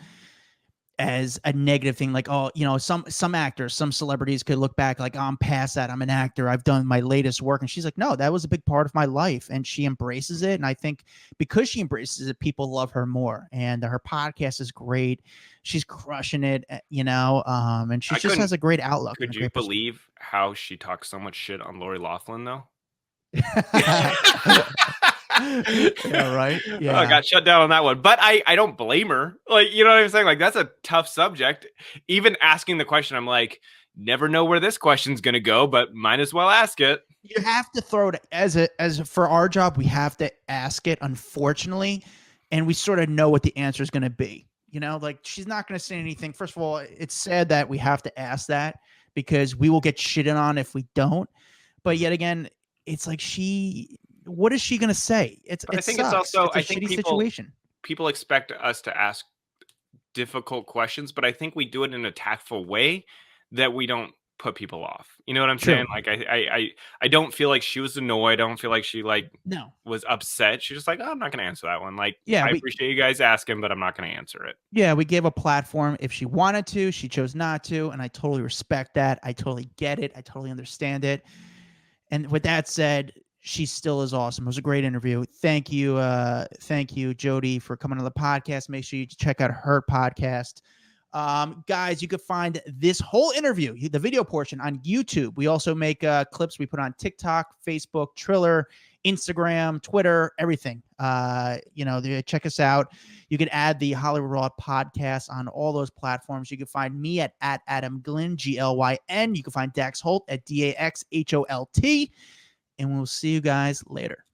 as a negative thing, like, oh, you know, some actors, some celebrities could look back like, oh, I'm past that. I'm an actor. I've done my latest work. And she's like, no, that was a big part of my life. And she embraces it. And I think because she embraces it, people love her more. And her podcast is great. She's crushing it, you know, and she just has a great outlook. Could you believe how she talks so much shit on Lori Loughlin, though? Yeah, right. Yeah, I got shut down on that one, but I don't blame her. Like, you know what I'm saying? Like, that's a tough subject. Even asking the question, I'm like, never know where this question's gonna go, but might as well ask it. You have to throw it as for our job. We have to ask it, unfortunately, and we sort of know what the answer is going to be. You know, like she's not going to say anything. First of all, it's sad that we have to ask that because we will get shitted on if we don't. But yet again, it's like what is she going to say? I think it's also a shitty situation. People expect us to ask difficult questions, but I think we do it in a tactful way that we don't put people off. You know what I'm saying? Like I don't feel like she was annoyed. I don't feel like she was upset. She's just like, oh, I'm not going to answer that one. Like, I appreciate you guys asking, but I'm not going to answer it. Yeah, we gave a platform if she wanted to. She chose not to, and I totally respect that. I totally get it. I totally understand it. And with that said, she still is awesome. It was a great interview. Thank you, Jodie, for coming on the podcast. Make sure you check out her podcast. Guys, you can find this whole interview, the video portion, on YouTube. We also make clips we put on TikTok, Facebook, Triller, Instagram, Twitter, everything. You know, check us out. You can add the Hollywood Raw podcast on all those platforms. You can find me at Adam Glynn, GLYN. You can find Dax Holt at DAXHOLT. And we'll see you guys later.